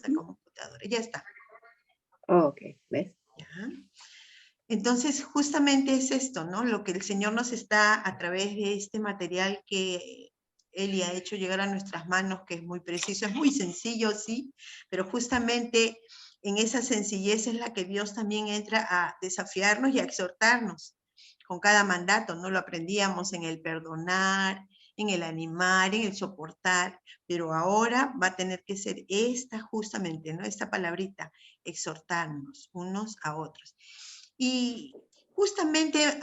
nuestra computadora. Ya está. Ok, ¿ves? ¿Ya? Entonces, justamente es esto, ¿no? Lo que el Señor nos está, a través de este material que Él ha hecho llegar a nuestras manos, que es muy preciso, es muy sencillo, sí, pero justamente en esa sencillez es la que Dios también entra a desafiarnos y a exhortarnos con cada mandato, ¿no? Lo aprendíamos en el perdonar, en el animar, en el soportar, pero ahora va a tener que ser esta justamente, ¿no? Esta palabrita, exhortarnos unos a otros. Y justamente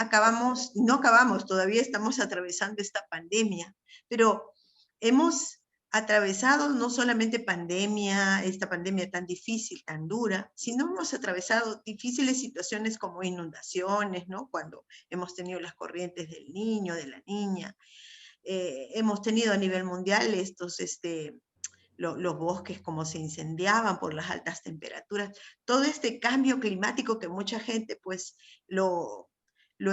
no acabamos, todavía estamos atravesando esta pandemia, pero hemos atravesado no solamente esta pandemia tan difícil, tan dura, sino hemos atravesado difíciles situaciones como inundaciones, ¿no? Cuando hemos tenido las corrientes del niño, de la niña. Hemos tenido a nivel mundial los bosques como se incendiaban por las altas temperaturas, todo este cambio climático que mucha gente pues lo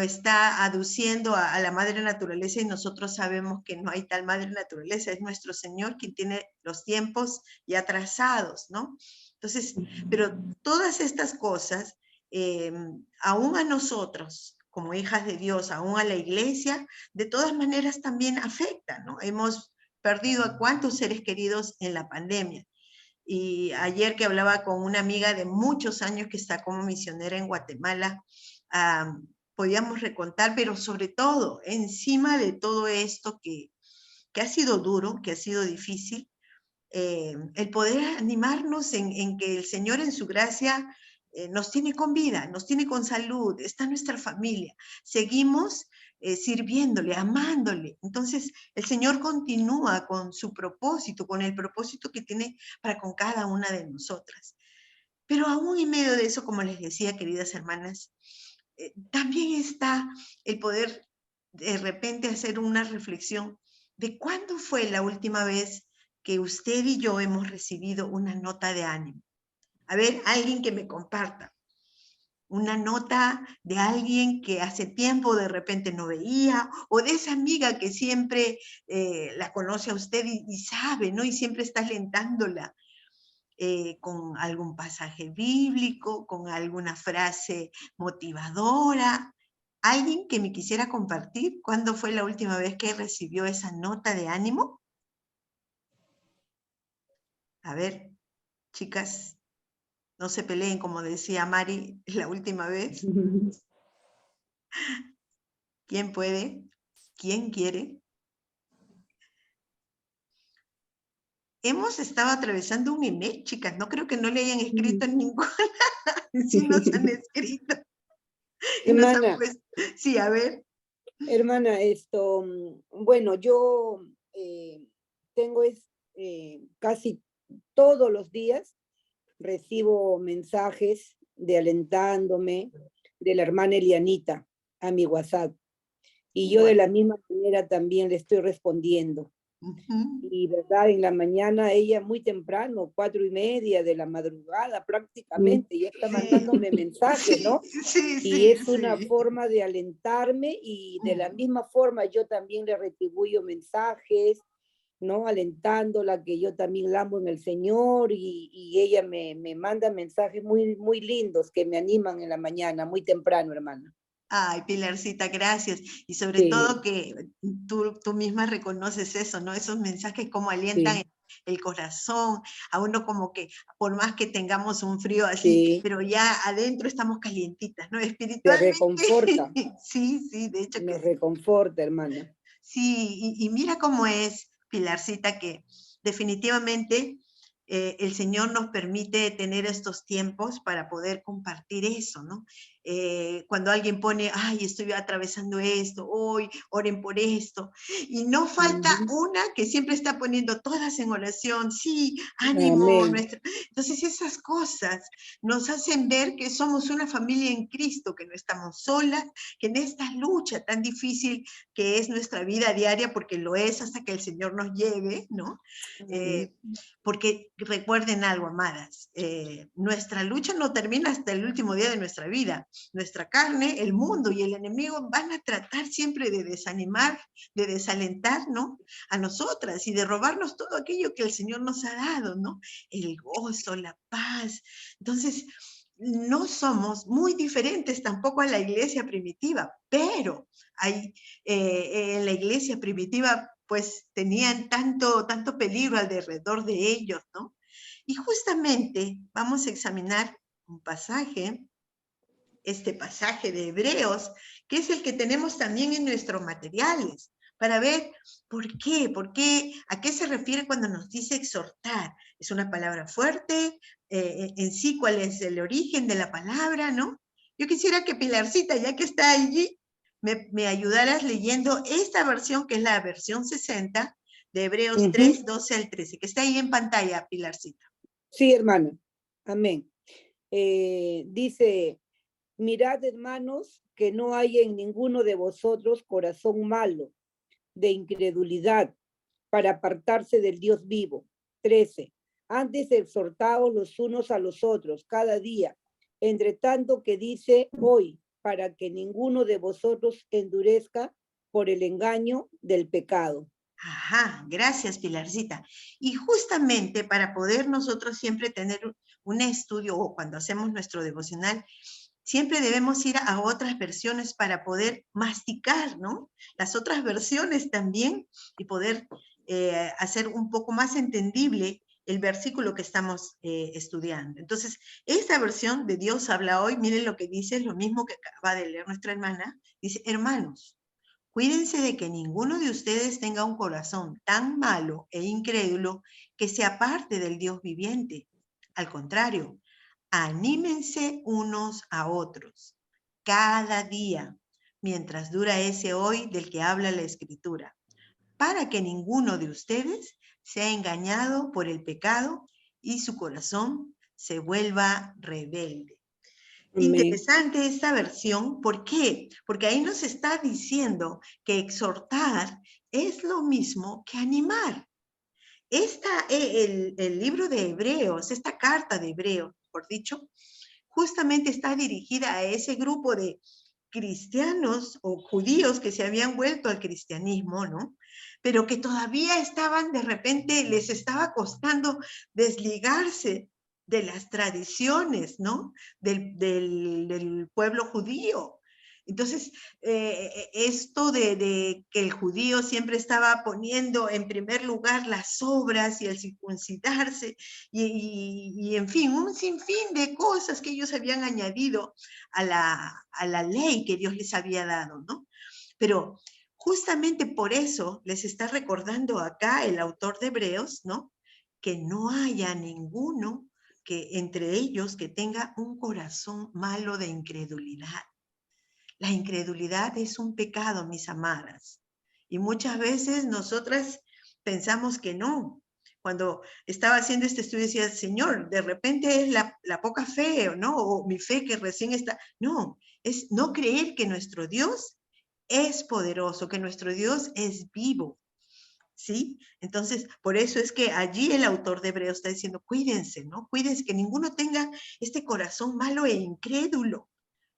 está aduciendo a la madre naturaleza, y nosotros sabemos que no hay tal madre naturaleza, es nuestro Señor quien tiene los tiempos ya trazados, ¿no? Entonces, pero todas estas cosas, aún a nosotros, como hijas de Dios, aún a la iglesia, de todas maneras también afectan, ¿no? Hemos perdido a cuántos seres queridos en la pandemia. Y ayer que hablaba con una amiga de muchos años que está como misionera en Guatemala, podíamos recontar, pero sobre todo, encima de todo esto que ha sido duro, que ha sido difícil, el poder animarnos en que el Señor en su gracia nos tiene con vida, nos tiene con salud, está nuestra familia, seguimos sirviéndole, amándole. Entonces el Señor continúa con su propósito, con el propósito que tiene para con cada una de nosotras. Pero aún en medio de eso, como les decía, queridas hermanas, también está el poder de repente hacer una reflexión de cuándo fue la última vez que usted y yo hemos recibido una nota de ánimo. A ver, alguien que me comparta una nota de alguien que hace tiempo de repente no veía, o de esa amiga que siempre la conoce a usted y sabe, ¿no? Y siempre está alentándola con algún pasaje bíblico, con alguna frase motivadora. ¿Alguien que me quisiera compartir cuándo fue la última vez que recibió esa nota de ánimo? A ver, chicas, no se peleen, como decía Mari la última vez. ¿Quién puede? ¿Quién quiere? Hemos estado atravesando un email, chicas. No creo que no le hayan escrito ninguna. Sí nos han escrito. Y nos han Hermana, puesto. Sí, a ver. hermana, bueno, yo tengo casi todos los días recibo mensajes de alentándome de la hermana Elianita a mi WhatsApp. Y yo de la misma manera también le estoy respondiendo. Y verdad, en la mañana ella muy temprano, 4:30 de la madrugada prácticamente, ya está mandándome mensajes, ¿no? Y es una forma de alentarme, y de la misma forma yo también le retribuyo mensajes, ¿no? Alentándola, que yo también la amo en el Señor, y ella me manda mensajes muy, muy lindos que me animan en la mañana, muy temprano, hermana. Ay, Pilarcita, gracias. Y sobre todo que tú misma reconoces eso, ¿no? Esos mensajes como alientan el corazón, a uno como que, por más que tengamos un frío así, pero ya adentro estamos calientitas, ¿no? Te Espiritualmente. reconforta. Sí, de hecho que Nos sí. reconforta, hermana. Sí, y mira cómo es, Pilarcita, que definitivamente el Señor nos permite tener estos tiempos para poder compartir eso, ¿no? Cuando alguien pone, ay, estoy atravesando esto, hoy, oren por esto, y no falta una que siempre está poniendo todas en oración, sí, ánimo, entonces esas cosas nos hacen ver que somos una familia en Cristo, que no estamos solas, que en esta lucha tan difícil que es nuestra vida diaria, porque lo es hasta que el Señor nos lleve, ¿no? Porque recuerden algo, amadas, nuestra lucha no termina hasta el último día de nuestra vida. Nuestra carne, el mundo y el enemigo van a tratar siempre de desanimar, de desalentar, ¿no? A nosotras, y de robarnos todo aquello que el Señor nos ha dado, ¿no? El gozo, gozo, la paz. Entonces, no somos muy diferentes tampoco a la iglesia primitiva, pero hay, en la iglesia primitiva pues tenían tanto peligro alrededor de ellos, ¿no? Y justamente vamos a examinar un pasaje, este pasaje de Hebreos, que es el que tenemos también en nuestros materiales, para ver por qué, a qué se refiere cuando nos dice exhortar. Es una palabra fuerte, en sí, cuál es el origen de la palabra, ¿no? Yo quisiera que Pilarcita, ya que está allí, me ayudaras leyendo esta versión, que es la versión 60 de Hebreos 3, 12 al 13, que está ahí en pantalla, Pilarcita. Sí, hermana. Amén. Dice, mirad, hermanos, que no hay en ninguno de vosotros corazón malo, de incredulidad, para apartarse del Dios vivo. 13. Antes exhortaos los unos a los otros cada día, entre tanto que dice hoy, para que ninguno de vosotros endurezca por el engaño del pecado. Ajá, gracias Pilarcita. Y justamente para poder nosotros siempre tener un estudio o cuando hacemos nuestro devocional, siempre debemos ir a otras versiones para poder masticar, ¿no? Las otras versiones también y poder hacer un poco más entendible el versículo que estamos estudiando. Entonces, esta versión de Dios habla hoy, miren lo que dice, es lo mismo que acaba de leer nuestra hermana, dice, hermanos, cuídense de que ninguno de ustedes tenga un corazón tan malo e incrédulo que se aparte del Dios viviente. Al contrario, anímense unos a otros cada día, mientras dura ese hoy del que habla la Escritura, para que ninguno de ustedes sea engañado por el pecado y su corazón se vuelva rebelde. Amén. Interesante esta versión. ¿Por qué? Porque ahí nos está diciendo que exhortar es lo mismo que animar. El libro de Hebreos, esta carta de Hebreos, por dicho, justamente está dirigida a ese grupo de cristianos o judíos que se habían vuelto al cristianismo, ¿no? Pero que todavía estaban, de repente, les estaba costando desligarse de las tradiciones, ¿no? Del pueblo judío. Entonces, esto de que el judío siempre estaba poniendo en primer lugar las obras y el circuncidarse y en fin, un sinfín de cosas que ellos habían añadido a la ley que Dios les había dado, ¿no? Pero justamente por eso les está recordando acá el autor de Hebreos, ¿no? Que no haya ninguno que entre ellos que tenga un corazón malo de incredulidad. La incredulidad es un pecado, mis amadas. Y muchas veces nosotras pensamos que no. Cuando estaba haciendo este estudio decía, Señor, de repente es la poca fe, ¿no? O mi fe que recién está. No, es no creer que nuestro Dios es poderoso, que nuestro Dios es vivo, ¿sí? Entonces, por eso es que allí el autor de Hebreos está diciendo, cuídense, ¿no? Cuídense, que ninguno tenga este corazón malo e incrédulo,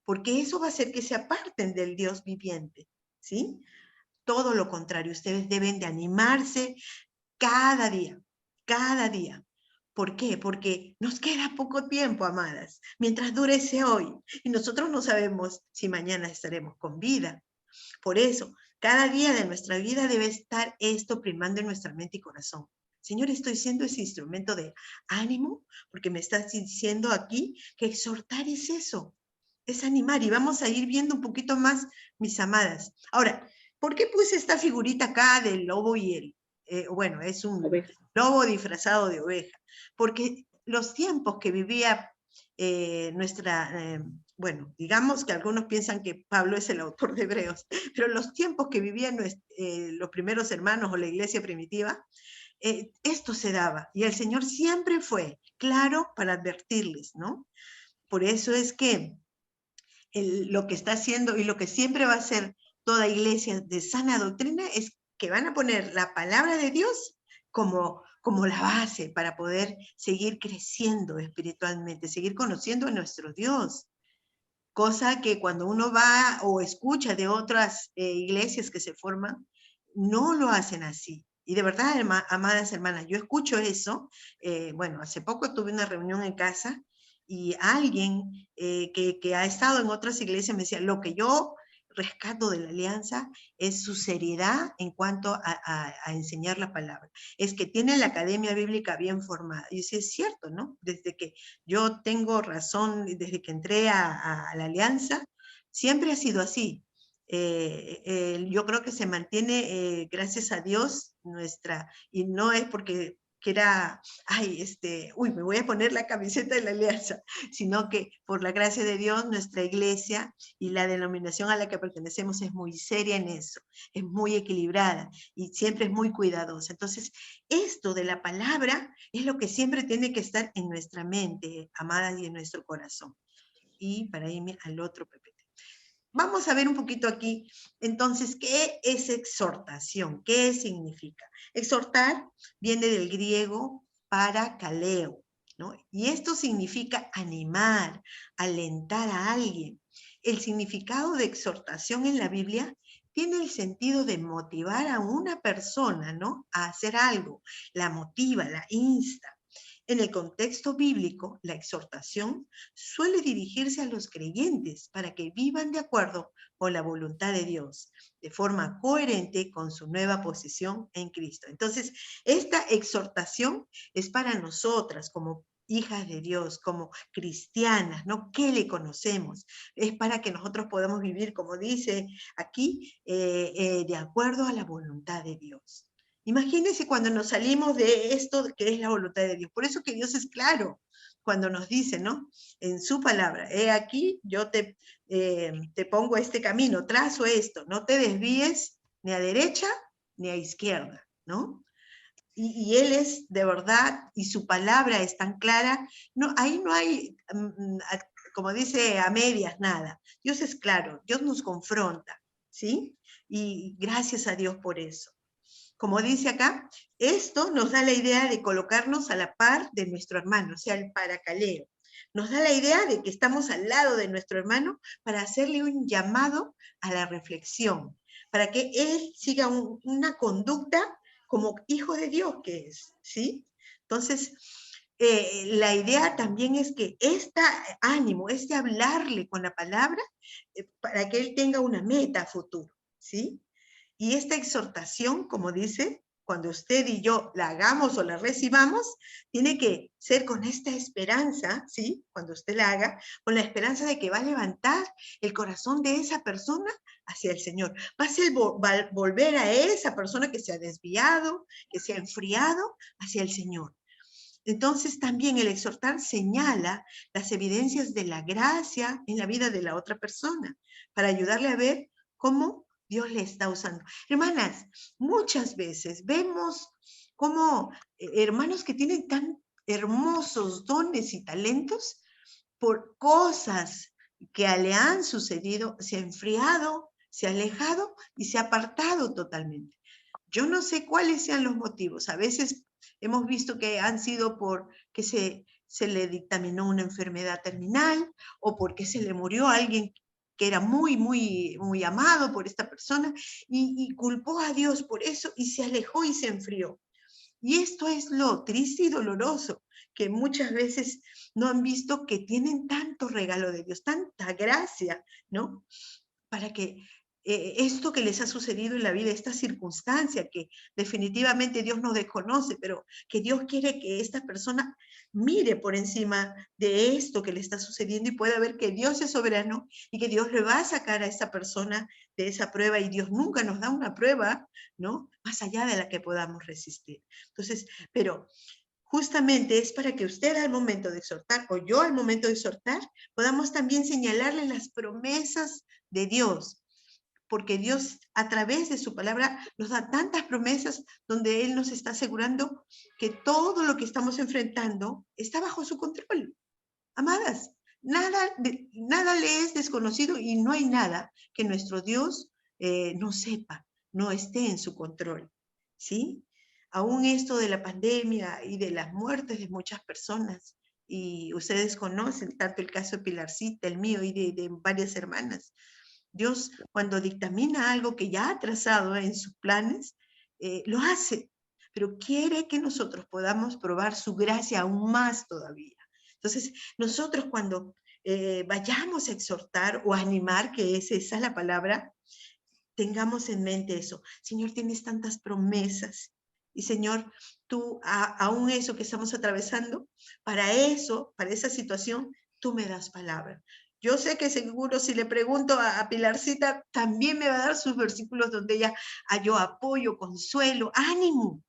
porque eso va a hacer que se aparten del Dios viviente, ¿sí? Todo lo contrario, ustedes deben de animarse cada día, cada día. ¿Por qué? Porque nos queda poco tiempo, amadas, mientras dure ese hoy, y nosotros no sabemos si mañana estaremos con vida. Por eso, cada día de nuestra vida debe estar esto primando en nuestra mente y corazón. Señor, estoy siendo ese instrumento de ánimo, porque me estás diciendo aquí que exhortar es eso, es animar. Y vamos a ir viendo un poquito más, mis amadas. Ahora, ¿por qué puse esta figurita acá del lobo y bueno, es un lobo disfrazado de oveja? Porque los tiempos que vivía bueno, digamos que algunos piensan que Pablo es el autor de Hebreos, pero los tiempos que vivían los primeros hermanos o la iglesia primitiva, esto se daba. Y el Señor siempre fue claro para advertirles, ¿no? Por eso es que lo que está haciendo y lo que siempre va a hacer toda iglesia de sana doctrina es que van a poner la palabra de Dios como la base para poder seguir creciendo espiritualmente, seguir conociendo a nuestro Dios. Cosa que cuando uno va o escucha de otras iglesias que se forman, no lo hacen así. Y de verdad, amadas hermanas, yo escucho eso. Bueno, hace poco tuve una reunión en casa y alguien que ha estado en otras iglesias me decía, lo que yo rescato de la alianza es su seriedad en cuanto a enseñar la palabra. Es que tiene la academia bíblica bien formada. Y sí es cierto, ¿no? Desde que yo tengo razón, desde que entré a la alianza, siempre ha sido así. Yo creo que se mantiene, gracias a Dios, y no es porque quiera, ay, uy, me voy a poner la camiseta de la alianza, sino que por la gracia de Dios, nuestra iglesia y la denominación a la que pertenecemos es muy seria en eso, es muy equilibrada y siempre es muy cuidadosa. Entonces, esto de la palabra es lo que siempre tiene que estar en nuestra mente, amadas, y en nuestro corazón. Y para irme al otro PPT. Vamos a ver un poquito aquí, entonces, ¿qué es exhortación? ¿Qué significa? Exhortar viene del griego parakaleo, ¿no? Y esto significa animar, alentar a alguien. El significado de exhortación en la Biblia tiene el sentido de motivar a una persona, ¿no? A hacer algo, la motiva, la insta. En el contexto bíblico, la exhortación suele dirigirse a los creyentes para que vivan de acuerdo con la voluntad de Dios, de forma coherente con su nueva posición en Cristo. Entonces, esta exhortación es para nosotras como hijas de Dios, como cristianas, ¿no? ¿Qué le conocemos? Es para que nosotros podamos vivir, como dice aquí, de acuerdo a la voluntad de Dios. Imagínense cuando nos salimos de esto que es la voluntad de Dios. Por eso que Dios es claro cuando nos dice, ¿no? En su palabra, he aquí, yo te pongo este camino, trazo esto, no te desvíes ni a derecha ni a izquierda, ¿no? Y Él es de verdad, y su palabra es tan clara, no, ahí no hay, como dice, a medias, nada. Dios es claro, Dios nos confronta, ¿sí? Y gracias a Dios por eso. Como dice acá, esto nos da la idea de colocarnos a la par de nuestro hermano, o sea, el paracaleo. Nos da la idea de que estamos al lado de nuestro hermano para hacerle un llamado a la reflexión, para que él siga una conducta como hijo de Dios que es, ¿sí? Entonces, la idea también es que este ánimo, este hablarle con la palabra, para que él tenga una meta a futuro, ¿sí? Y esta exhortación, como dice, cuando usted y yo la hagamos o la recibamos, tiene que ser con esta esperanza, ¿sí? Cuando usted la haga, con la esperanza de que va a levantar el corazón de esa persona hacia el Señor. Va a ser volver a esa persona que se ha desviado, que se ha enfriado hacia el Señor. Entonces también el exhortar señala las evidencias de la gracia en la vida de la otra persona para ayudarle a ver cómo Dios le está usando. Hermanas, muchas veces vemos cómo hermanos que tienen tan hermosos dones y talentos por cosas que le han sucedido, se ha enfriado, se ha alejado y se ha apartado totalmente. Yo no sé cuáles sean los motivos. A veces hemos visto que han sido porque se le dictaminó una enfermedad terminal o porque se le murió a alguien que era muy, muy, muy amado por esta persona y culpó a Dios por eso y se alejó y se enfrió. Y esto es lo triste y doloroso, que muchas veces no han visto que tienen tanto regalo de Dios, tanta gracia, ¿no? Para que esto que les ha sucedido en la vida, esta circunstancia que definitivamente Dios no desconoce, pero que Dios quiere que esta persona mire por encima de esto que le está sucediendo y pueda ver que Dios es soberano y que Dios le va a sacar a esta persona de esa prueba y Dios nunca nos da una prueba, ¿no? Más allá de la que podamos resistir. Entonces, pero justamente es para que usted al momento de exhortar, o yo al momento de exhortar, podamos también señalarle las promesas de Dios, porque Dios a través de su palabra nos da tantas promesas donde Él nos está asegurando que todo lo que estamos enfrentando está bajo su control. Amadas, nada le es desconocido y no hay nada que nuestro Dios no sepa, no esté en su control, ¿sí? Aún esto de la pandemia y de las muertes de muchas personas, y ustedes conocen tanto el caso de Pilarcita, el mío y de varias hermanas. Dios, cuando dictamina algo que ya ha trazado en sus planes, lo hace, pero quiere que nosotros podamos probar su gracia aún más todavía. Entonces, nosotros cuando vayamos a exhortar o a animar, que esa es la palabra, tengamos en mente eso. Señor, tienes tantas promesas. Y Señor, tú, aún eso que estamos atravesando, para eso, para esa situación, tú me das palabra. Yo sé que seguro si le pregunto a Pilarcita, también me va a dar sus versículos donde ella halló apoyo, consuelo, ánimo.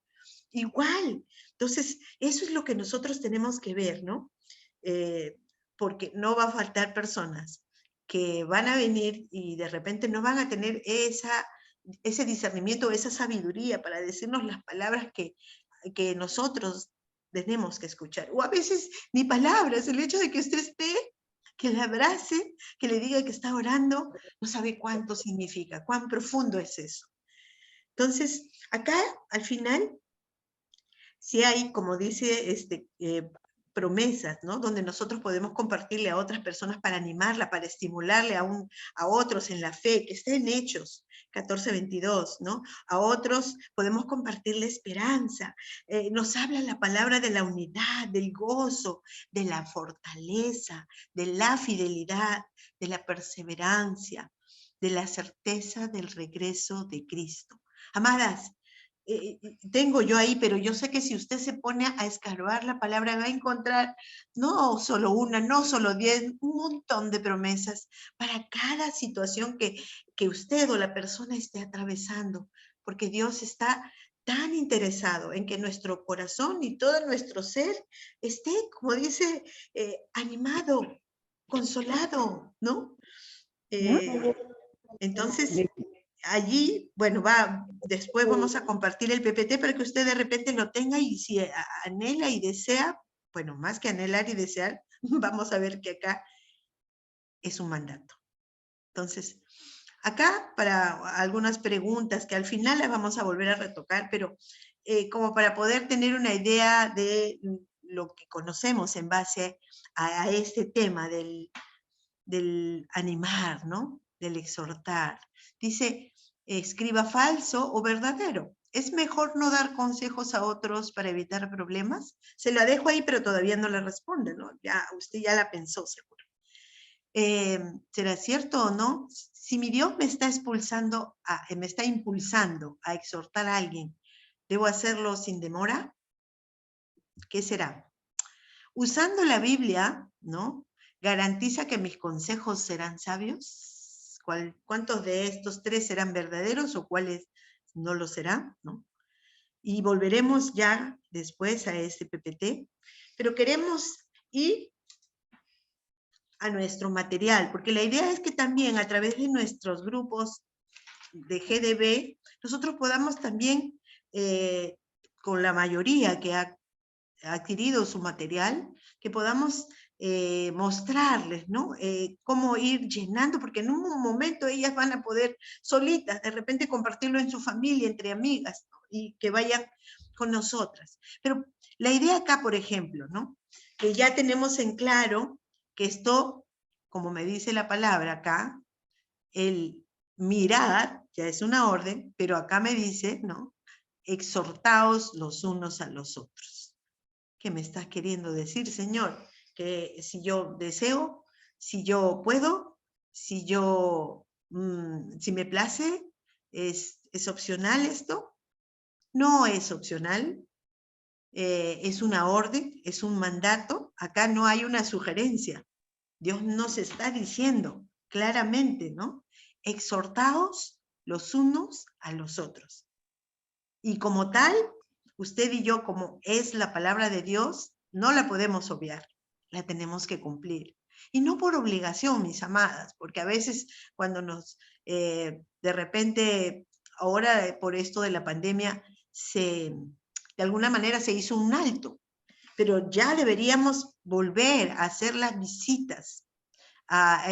Igual. Entonces, eso es lo que nosotros tenemos que ver, ¿no? Porque no va a faltar personas que van a venir y de repente no van a tener ese discernimiento, esa sabiduría para decirnos las palabras que nosotros tenemos que escuchar. O a veces ni palabras, el hecho de que usted esté, que le abrace, que le diga que está orando, no sabe cuánto significa, cuán profundo es eso. Entonces, acá, al final, sí hay, como dice, promesas, ¿no? Donde nosotros podemos compartirle a otras personas para animarla, para estimularle a otros en la fe, que está en Hechos 14:22, ¿no? A otros podemos compartirle esperanza. Nos habla la palabra de la unidad, del gozo, de la fortaleza, de la fidelidad, de la perseverancia, de la certeza del regreso de Cristo. Amadas, tengo yo ahí, pero yo sé que si usted se pone a escarbar la palabra, va a encontrar no solo una, no solo 10, un montón de promesas para cada situación que usted o la persona esté atravesando, porque Dios está tan interesado en que nuestro corazón y todo nuestro ser esté, como dice, animado, consolado, ¿no? Entonces, allí, bueno, después vamos a compartir el PPT para que usted de repente lo tenga y si anhela y desea, bueno, más que anhelar y desear, vamos a ver que acá es un mandato. Entonces, acá para algunas preguntas que al final las vamos a volver a retocar, pero como para poder tener una idea de lo que conocemos en base a este tema del animar, ¿no? Del exhortar. Dice, escriba falso o verdadero. ¿Es mejor no dar consejos a otros para evitar problemas? Se la dejo ahí, pero todavía no le responde, ¿no? Ya, usted ya la pensó, seguro. ¿Será cierto o no? Si mi Dios me está me está impulsando a exhortar a alguien, ¿debo hacerlo sin demora? ¿Qué será? Usando la Biblia, ¿no? ¿Garantiza que mis consejos serán sabios? ¿Cuántos de estos tres serán verdaderos o cuáles no lo serán? ¿No? Y volveremos ya después a este PPT, pero queremos ir a nuestro material, porque la idea es que también a través de nuestros grupos de GDB, nosotros podamos también, con la mayoría que ha adquirido su material, que podamos mostrarles, ¿no? Cómo ir llenando, porque en un momento ellas van a poder solitas, de repente compartirlo en su familia, entre amigas, ¿no? Y que vayan con nosotras. Pero la idea acá, por ejemplo, ¿no? Que ya tenemos en claro que esto, como me dice la palabra acá, el mirar ya es una orden, pero acá me dice, ¿no? Exhortaos los unos a los otros. ¿Qué me estás queriendo decir, Señor? Que si yo deseo, si yo puedo, si yo, si me place, ¿es opcional esto? No es opcional, es una orden, es un mandato. Acá no hay una sugerencia. Dios nos está diciendo claramente, ¿no? Exhortaos los unos a los otros. Y como tal, usted y yo, como es la palabra de Dios, no la podemos obviar, la tenemos que cumplir. Y no por obligación, mis amadas, porque a veces cuando de repente, ahora por esto de la pandemia, de alguna manera se hizo un alto, pero ya deberíamos volver a hacer las visitas, a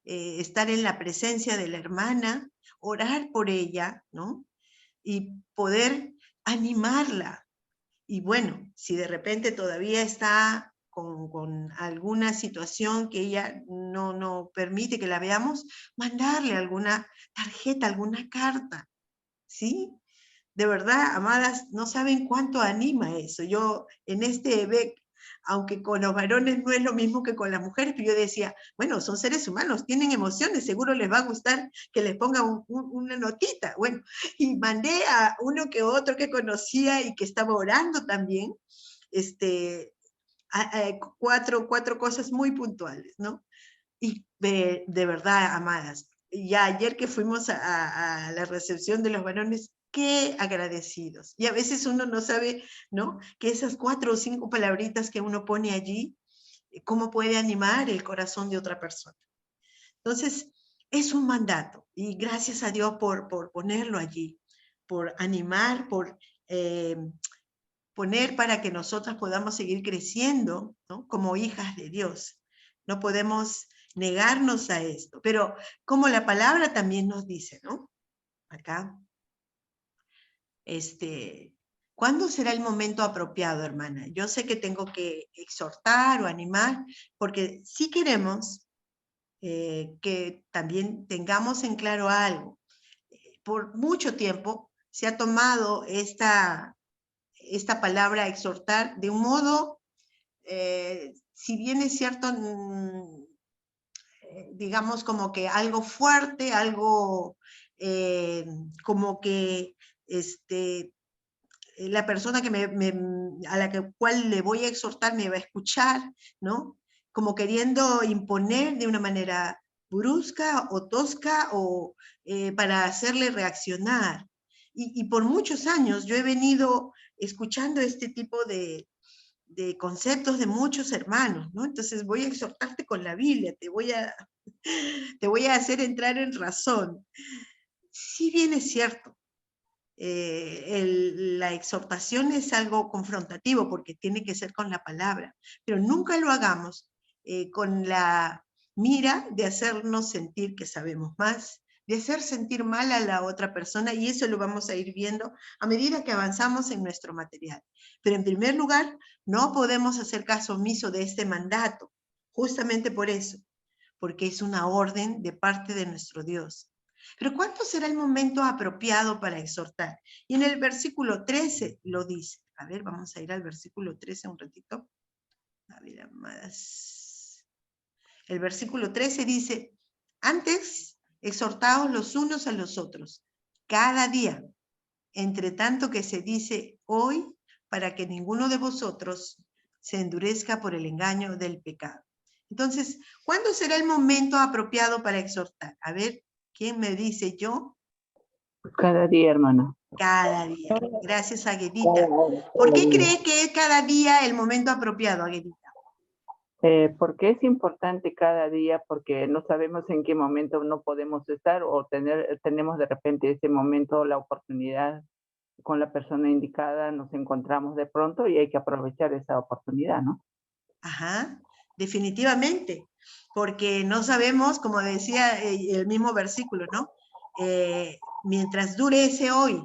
estar en la presencia de la hermana, orar por ella, ¿no? Y poder animarla. Y bueno, si de repente todavía está con alguna situación que ella no permite que la veamos, mandarle alguna tarjeta, alguna carta, ¿sí? de verdad, amadas, no saben cuánto anima eso. Yo en este EBEC, aunque con los varones no es lo mismo que con las mujeres, pero yo decía, bueno, son seres humanos, tienen emociones, seguro les va a gustar que les ponga una notita. Bueno, y mandé a uno que otro que conocía y que estaba orando también, cuatro cosas muy puntuales, ¿no? Y de verdad, amadas, ya ayer que fuimos a la recepción de los varones, qué agradecidos. Y a veces uno no sabe, ¿no? Que esas 4 o 5 palabritas que uno pone allí, cómo puede animar el corazón de otra persona. Entonces, es un mandato. Y gracias a Dios por ponerlo allí, por animar, por poner para que nosotras podamos seguir creciendo, ¿no? Como hijas de Dios. No podemos negarnos a esto, pero como la palabra también nos dice, ¿no? Acá, ¿cuándo será el momento apropiado, hermana? Yo sé que tengo que exhortar o animar, porque sí queremos que también tengamos en claro algo. Por mucho tiempo se ha tomado esta palabra exhortar de un modo, si bien es cierto, digamos como que algo fuerte, algo como que la persona que a la cual le voy a exhortar me va a escuchar, ¿no? Como queriendo imponer de una manera brusca o tosca o para hacerle reaccionar. Y por muchos años yo he venido escuchando este tipo de conceptos de muchos hermanos, ¿no? Entonces voy a exhortarte con la Biblia, te voy a hacer entrar en razón. Si bien es cierto, la exhortación es algo confrontativo porque tiene que ser con la palabra, pero nunca lo hagamos con la mira de hacernos sentir que sabemos más, de hacer sentir mal a la otra persona, y eso lo vamos a ir viendo a medida que avanzamos en nuestro material. Pero en primer lugar, no podemos hacer caso omiso de este mandato, justamente por eso, porque es una orden de parte de nuestro Dios. Pero ¿cuánto será el momento apropiado para exhortar? Y en el versículo 13 lo dice. A ver, vamos a ir al versículo 13 un ratito. A ver, amadas. El versículo 13 dice, antes exhortaos los unos a los otros, cada día, entre tanto que se dice hoy, para que ninguno de vosotros se endurezca por el engaño del pecado. Entonces, ¿cuándo será el momento apropiado para exhortar? A ver, ¿quién me dice yo? Cada día, hermana. Cada día. Gracias, Aguedita. ¿Por qué cree que es cada día el momento apropiado, Aguedita? Porque es importante cada día, porque no sabemos en qué momento no podemos estar o tenemos de repente ese momento, la oportunidad con la persona indicada, nos encontramos de pronto y hay que aprovechar esa oportunidad, ¿no? Ajá, definitivamente, porque no sabemos, como decía el mismo versículo, ¿no? Mientras dure ese hoy,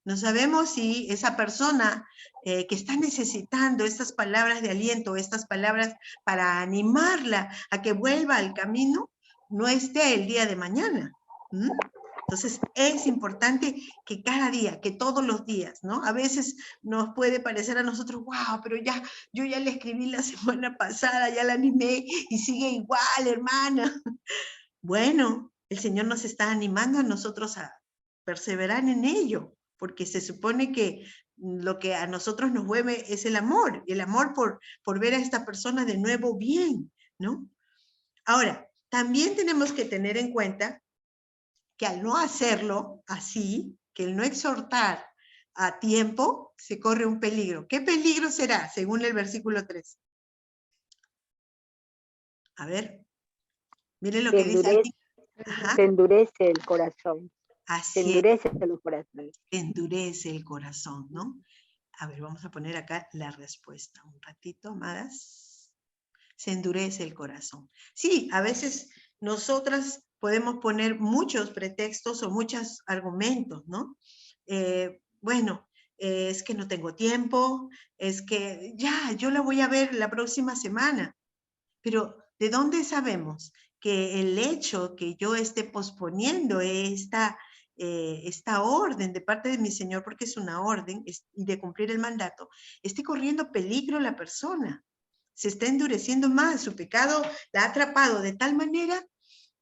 no sabemos si esa persona que está necesitando estas palabras de aliento, estas palabras para animarla a que vuelva al camino, no esté el día de mañana. ¿Mm? Entonces es importante que cada día, que todos los días, ¿no? A veces nos puede parecer a nosotros, wow, pero ya, yo ya le escribí la semana pasada, ya la animé y sigue igual, hermana. Bueno, el Señor nos está animando a nosotros a perseverar en ello, porque se supone que lo que a nosotros nos mueve es el amor por ver a esta persona de nuevo bien, ¿no? Ahora, también tenemos que tener en cuenta que al no hacerlo así, que el no exhortar a tiempo, se corre un peligro. ¿Qué peligro será, según el versículo 3? A ver, miren lo que dice aquí. Ajá. Se endurece el corazón. Así se endurece los corazones. Endurece el corazón, ¿no? A ver, vamos a poner acá la respuesta. Un ratito, amadas. Se endurece el corazón. Sí, a veces nosotras podemos poner muchos pretextos o muchos argumentos, ¿no? Bueno, es que no tengo tiempo, es que ya, yo la voy a ver la próxima semana. Pero, ¿de dónde sabemos que el hecho que yo esté posponiendo esta orden de parte de mi Señor, porque es una orden, y de cumplir el mandato, esté corriendo peligro la persona. Se está endureciendo más, su pecado la ha atrapado de tal manera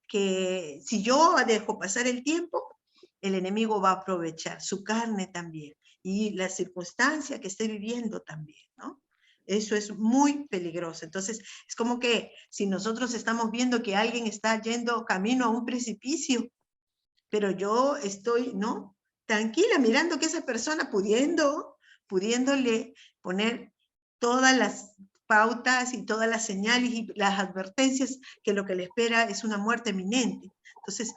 que si yo dejo pasar el tiempo, el enemigo va a aprovechar su carne también y la circunstancia que esté viviendo también, ¿no? Eso es muy peligroso. Entonces, es como que si nosotros estamos viendo que alguien está yendo camino a un precipicio, pero yo estoy, ¿no? Tranquila, mirando que esa persona pudiéndole poner todas las pautas y todas las señales y las advertencias que lo que le espera es una muerte eminente. Entonces,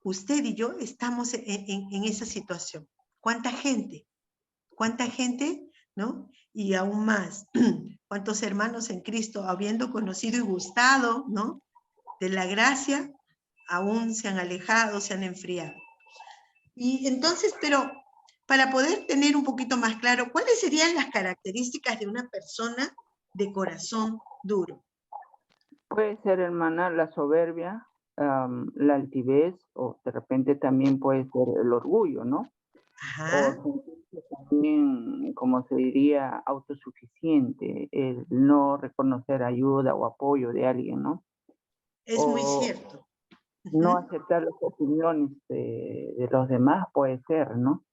usted y yo estamos en esa situación. ¿Cuánta gente? ¿Cuánta gente? ¿No? Y aún más, ¿cuántos hermanos en Cristo, habiendo conocido y gustado, ¿no? De la gracia, aún se han alejado, se han enfriado? Y entonces, pero para poder tener un poquito más claro, ¿cuáles serían las características de una persona de corazón duro? Puede ser, hermana, la soberbia, la altivez, o de repente también puede ser el orgullo, ¿no? Ajá. O sentirse también, como se diría, autosuficiente, el no reconocer ayuda o apoyo de alguien, ¿no? Es muy O cierto. no aceptar las opiniones de los demás, puede ser, ¿no?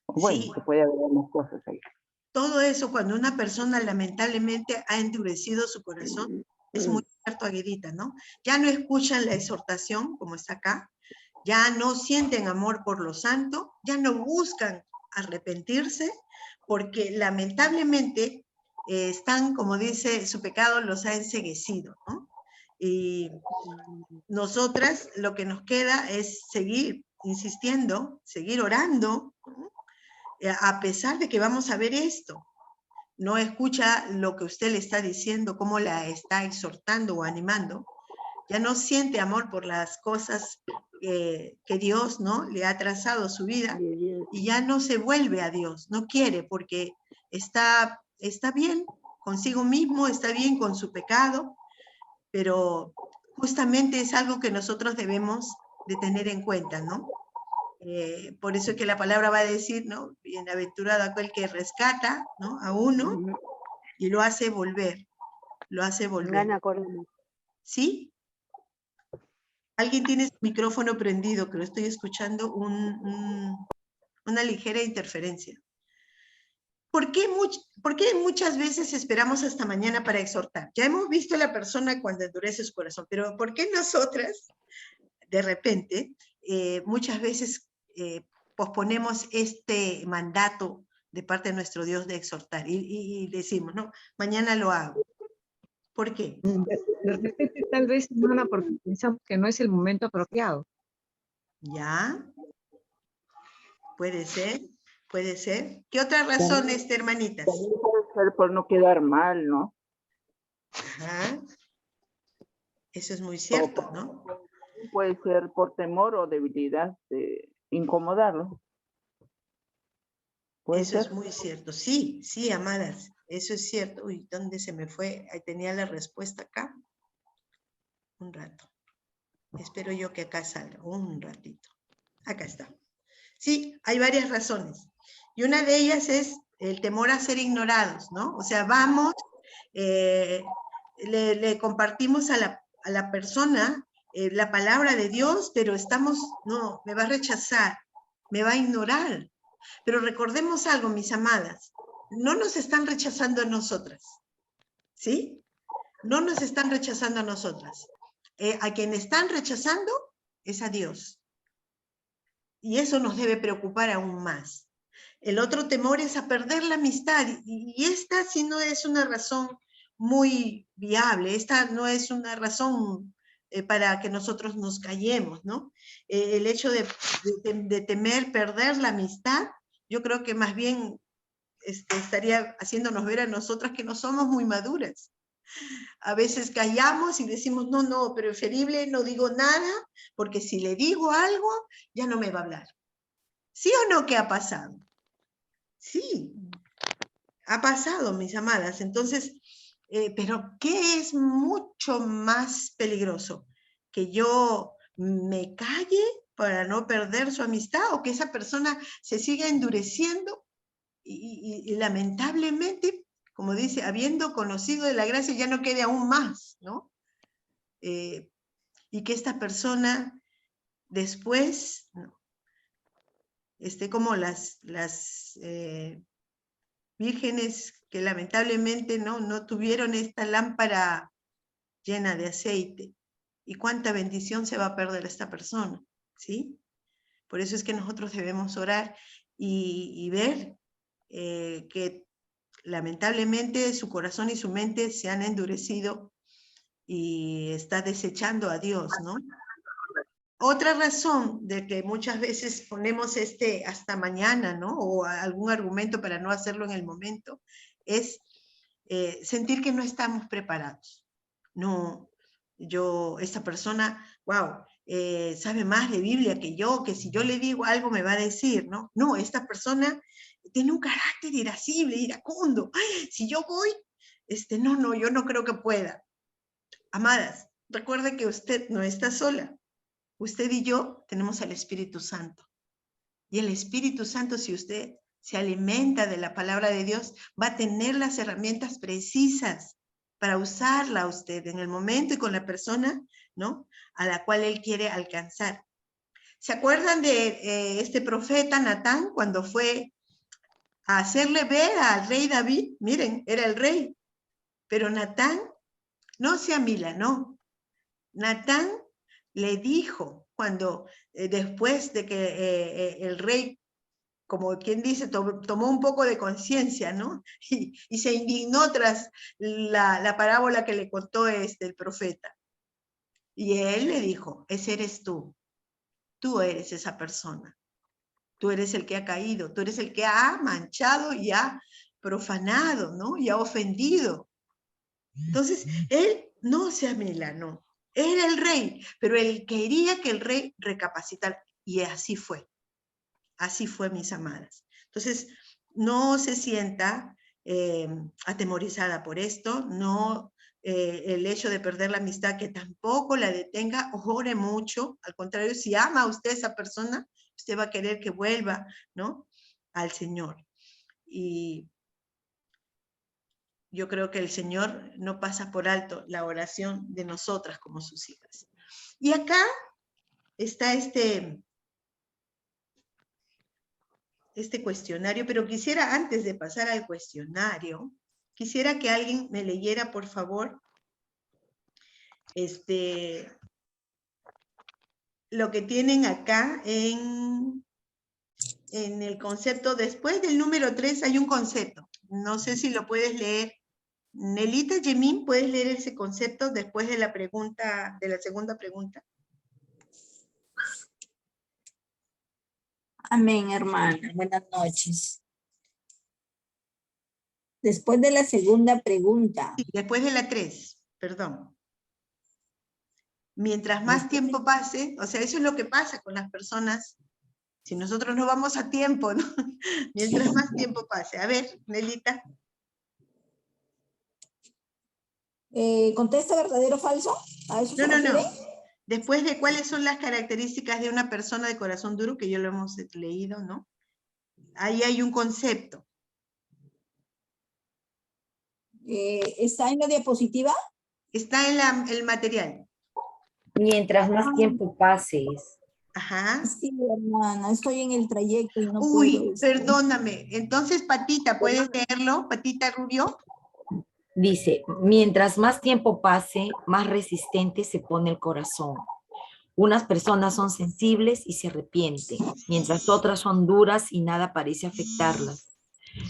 Bueno, Sí, se puede haber más cosas ahí. todo eso cuando una persona lamentablemente ha endurecido su corazón, es muy cierto, Aguedita, ¿no? Ya no escuchan la exhortación, como está acá, ya no sienten amor por lo santo, ya no buscan arrepentirse, porque lamentablemente están, como dice, su pecado los ha enceguecido, ¿no? Y nosotras lo que nos queda es seguir insistiendo, seguir orando, ¿no? A pesar de que vamos a ver esto. No escucha lo que usted le está diciendo, cómo la está exhortando o animando, ya no siente amor por las cosas que Dios, ¿no?, le ha trazado su vida, y ya no se vuelve a Dios, no quiere, porque está bien consigo mismo, está bien con su pecado, pero justamente es algo que nosotros debemos de tener en cuenta, ¿no? Por eso es que la palabra va a decir, ¿no? Bienaventurado aquel que rescata, ¿no?, a uno y lo hace volver, lo hace volver. Gana corona. ¿Sí? Alguien tiene su micrófono prendido, que lo estoy escuchando una ligera interferencia. ¿Por qué muchas veces esperamos hasta mañana para exhortar? Ya hemos visto a la persona cuando endurece su corazón, pero ¿por qué nosotras, de repente, muchas veces posponemos este mandato de parte de nuestro Dios de exhortar y decimos, no, mañana lo hago? ¿Por qué? De repente, tal vez, hermana, porque pensamos que no es el momento apropiado. ¿Ya? Puede ser, puede ser. ¿Qué otra razón, hermanitas? También puede ser por no quedar mal, ¿no? Ajá. Eso es muy cierto, ¿no? Puede ser por temor o debilidad de incomodarlo. ¿Puede Eso ser? es muy cierto. Sí, sí, amadas. Eso es cierto. Uy, ¿dónde se me fue? Ahí tenía la respuesta acá. Un rato. Espero yo que acá salga. Un ratito. Acá está. Sí, hay varias razones. Y una de ellas es el temor a ser ignorados, ¿no? O sea, vamos, le compartimos a la persona la palabra de Dios, pero no, me va a rechazar, me va a ignorar. Pero recordemos algo, mis amadas, no nos están rechazando a nosotras, ¿sí? No nos están rechazando a nosotras. A quien están rechazando es a Dios. Y eso nos debe preocupar aún más. El otro temor es a perder la amistad, y esta sí no es una razón muy viable, esta no es una razón para que nosotros nos callemos, ¿no? El hecho de temer perder la amistad, yo creo que más bien estaría haciéndonos ver a nosotras que no somos muy maduras. A veces callamos y decimos, no, preferible no digo nada, porque si le digo algo, ya no me va a hablar. ¿Sí o no que ha pasado? Sí, ha pasado, mis amadas. Entonces, pero ¿qué es mucho más peligroso? Que yo me calle para no perder su amistad, o que esa persona se siga endureciendo y lamentablemente, como dice, habiendo conocido de la gracia, ya no quede aún más, ¿no? Y que esta persona después, ¿no?, como las vírgenes que lamentablemente no tuvieron esta lámpara llena de aceite. Y cuánta bendición se va a perder esta persona, ¿sí? Por eso es que nosotros debemos orar y ver que lamentablemente su corazón y su mente se han endurecido y está desechando a Dios, ¿no? Otra razón de que muchas veces ponemos hasta mañana, ¿no? O algún argumento para no hacerlo en el momento, es sentir que no estamos preparados. No, esta persona, wow, sabe más de Biblia que yo, que si yo le digo algo me va a decir, ¿no? No, esta persona tiene un carácter irascible, iracundo. Ay, si yo voy, no, yo no creo que pueda. Amadas, recuerde que usted no está sola. Usted y yo tenemos al Espíritu Santo. Y el Espíritu Santo, si usted se alimenta de la palabra de Dios, va a tener las herramientas precisas para usarla a usted en el momento y con la persona, ¿no?, a la cual Él quiere alcanzar. ¿Se acuerdan de este profeta Natán cuando fue a hacerle ver al rey David? Miren, era el rey. Pero Natán no se amilanó. Natán le dijo, cuando después de que el rey, como quien dice, tomó un poco de conciencia, ¿no? Y se indignó tras la parábola que le contó el profeta. Y él le dijo, ese eres tú eres esa persona, tú eres el que ha caído, tú eres el que ha manchado y ha profanado, ¿no? Y ha ofendido. Entonces, él no se amilanó. Era el rey, pero él quería que el rey recapacitara. Y así fue, mis amadas. Entonces, no se sienta atemorizada por esto, no el hecho de perder la amistad que tampoco la detenga, ore mucho. Al contrario, si ama a usted a esa persona, usted va a querer que vuelva, ¿no?, al Señor. Y yo creo que el Señor no pasa por alto la oración de nosotras como sus hijas. Y acá está este cuestionario, pero quisiera, antes de pasar al cuestionario, quisiera que alguien me leyera, por favor, lo que tienen acá en el concepto. Después del número 3 hay un concepto. No sé si lo puedes leer. Nelita, Yemín, ¿puedes leer ese concepto después de la pregunta, de la segunda pregunta? Amén, hermana. Buenas noches. Después de la segunda pregunta. Sí, después de la 3, perdón. Mientras más tiempo pase, o sea, eso es lo que pasa con las personas, si nosotros no vamos a tiempo, ¿no? Mientras más tiempo pase. A ver, Nelita. ¿Contesta verdadero o falso? ¿A eso se No. refiere? Después de cuáles son las características de una persona de corazón duro, que ya lo hemos leído, ¿no? Ahí hay un concepto. ¿Está en la diapositiva? Está en el material. Mientras más tiempo pases. Ajá. Sí, hermana, estoy en el trayecto y no Uy, puedo. perdóname. Entonces, Patita, ¿puedes leerlo? Patita Rubio. Dice, mientras más tiempo pase, más resistente se pone el corazón. Unas personas son sensibles y se arrepienten, mientras otras son duras y nada parece afectarlas.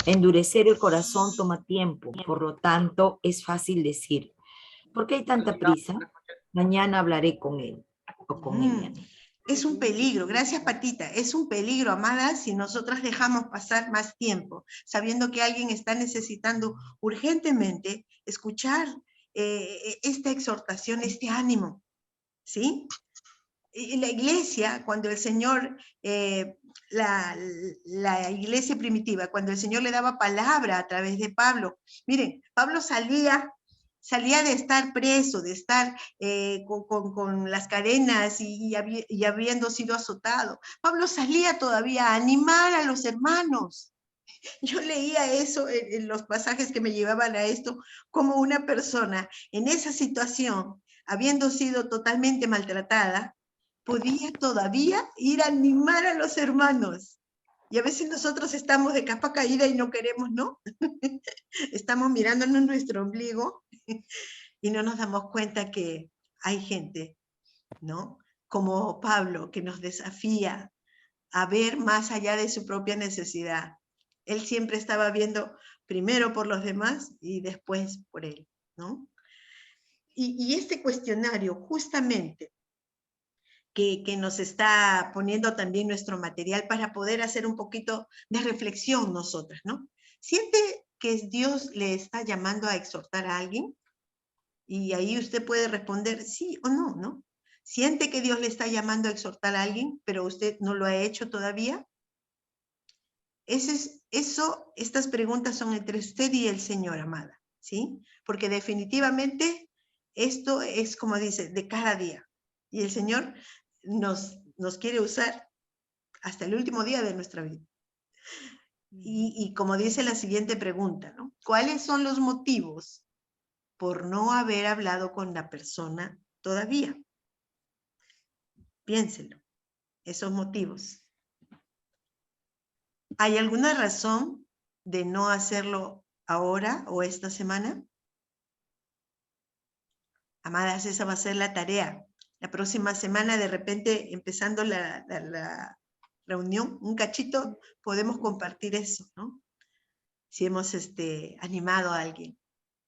Endurecer el corazón toma tiempo, por lo tanto, es fácil decir, ¿por qué hay tanta prisa? Mañana hablaré con él o con ella. Es un peligro, gracias Patita, es un peligro, amadas, si nosotras dejamos pasar más tiempo, sabiendo que alguien está necesitando urgentemente escuchar esta exhortación, este ánimo, ¿sí? Y la iglesia, cuando el Señor, la iglesia primitiva, cuando el Señor le daba palabra a través de Pablo, miren, Pablo salía salía de estar preso, de estar con las cadenas y habiendo sido azotado. Pablo salía todavía a animar a los hermanos. Yo leía eso en los pasajes que me llevaban a esto, como una persona en esa situación, habiendo sido totalmente maltratada, podía todavía ir a animar a los hermanos. Y a veces nosotros estamos de capa caída y no queremos, ¿no? Estamos mirándonos nuestro ombligo y no nos damos cuenta que hay gente, ¿no? Como Pablo, que nos desafía a ver más allá de su propia necesidad. Él siempre estaba viendo primero por los demás y después por él, ¿no? Y este cuestionario, justamente, que nos está poniendo también nuestro material para poder hacer un poquito de reflexión nosotras, ¿no? ¿Siente que Dios le está llamando a exhortar a alguien? Y ahí usted puede responder sí o no, ¿no? ¿Siente que Dios le está llamando a exhortar a alguien, pero usted no lo ha hecho todavía? Estas preguntas son entre usted y el Señor, amada, ¿sí? Porque definitivamente esto es, como dice, de cada día. Y el Señor nos quiere usar hasta el último día de nuestra vida. Y como dice la siguiente pregunta, ¿no? ¿Cuáles son los motivos por no haber hablado con la persona todavía? Piénselo, esos motivos. ¿Hay alguna razón de no hacerlo ahora o esta semana? Amadas, esa va a ser la tarea. La próxima semana, de repente, empezando la reunión, un cachito, podemos compartir eso, ¿no? Si hemos animado a alguien,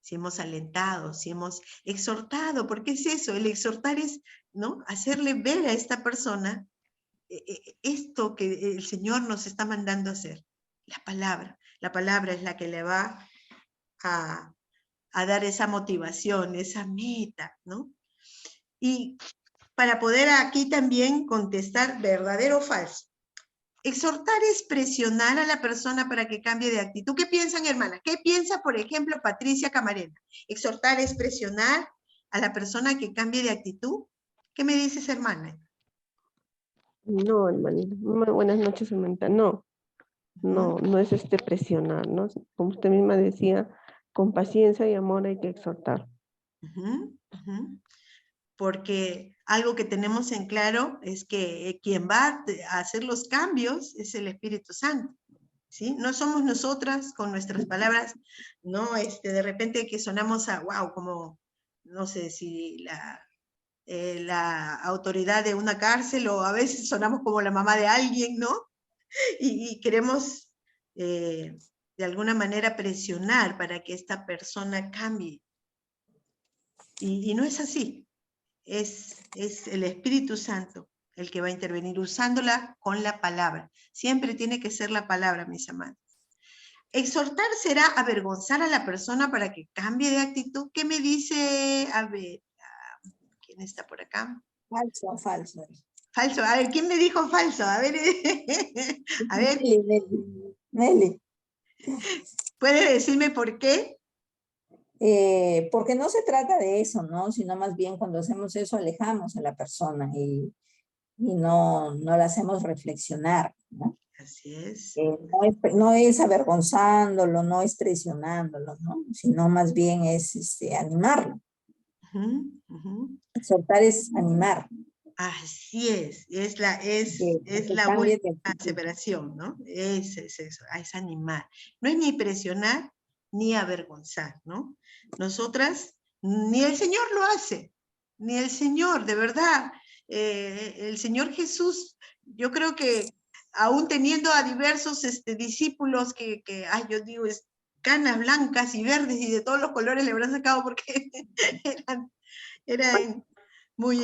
si hemos alentado, si hemos exhortado, porque es eso, el exhortar es, ¿no? Hacerle ver a esta persona esto que el Señor nos está mandando a hacer. La palabra es la que le va a dar esa motivación, esa meta, ¿no? Y para poder aquí también contestar verdadero o falso. Exhortar es presionar a la persona para que cambie de actitud. ¿Qué piensan, hermanas? ¿Qué piensa, por ejemplo, Patricia Camarena? ¿Exhortar es presionar a la persona que cambie de actitud? ¿Qué me dices, hermana? No, hermanita. Buenas noches, hermanita. No es presionar, ¿no? Como usted misma decía, con paciencia y amor hay que exhortar. Porque algo que tenemos en claro es que quien va a hacer los cambios es el Espíritu Santo, ¿sí? No somos nosotras con nuestras palabras, no, de repente que sonamos a, wow, como, no sé si la autoridad de una cárcel, o a veces sonamos como la mamá de alguien, ¿no? Y queremos de alguna manera presionar para que esta persona cambie. Y no es así. Es el Espíritu Santo el que va a intervenir usándola con la palabra. Siempre tiene que ser la palabra, mis amados. Exhortar será avergonzar a la persona para que cambie de actitud. ¿Qué me dice? A ver, ¿quién está por acá? Falso, falso. Falso. A ver, ¿quién me dijo falso? A ver, a ver. Nelly. ¿Puede decirme por qué? Porque no se trata de eso, ¿no? Sino más bien cuando hacemos eso alejamos a la persona y no la hacemos reflexionar, ¿no? Así es. No es avergonzándolo, no es presionándolo, ¿no? Sino más bien es animarlo. Exhortar es animar. Así es la buena aseveración, ¿no? Es eso, es animar. No es ni presionar ni avergonzar, ¿no? Nosotras, ni el Señor lo hace, ni el Señor, de verdad. El Señor Jesús, yo creo que aún teniendo a diversos discípulos que yo digo, canas blancas y verdes y de todos los colores le habrán sacado porque eran muy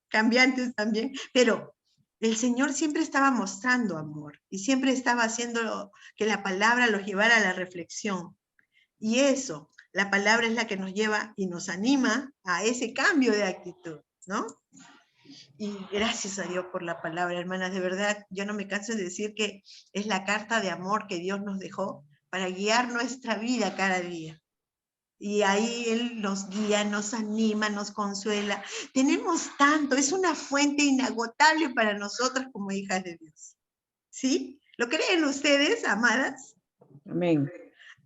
cambiantes también, pero el Señor siempre estaba mostrando amor y siempre estaba haciendo que la palabra los llevara a la reflexión. Y eso, la palabra es la que nos lleva y nos anima a ese cambio de actitud, ¿no? Y gracias a Dios por la palabra, hermanas, de verdad, yo no me canso de decir que es la carta de amor que Dios nos dejó para guiar nuestra vida cada día. Y ahí Él nos guía, nos anima, nos consuela. Tenemos tanto, es una fuente inagotable para nosotras como hijas de Dios. ¿Sí? ¿Lo creen ustedes, amadas? Amén.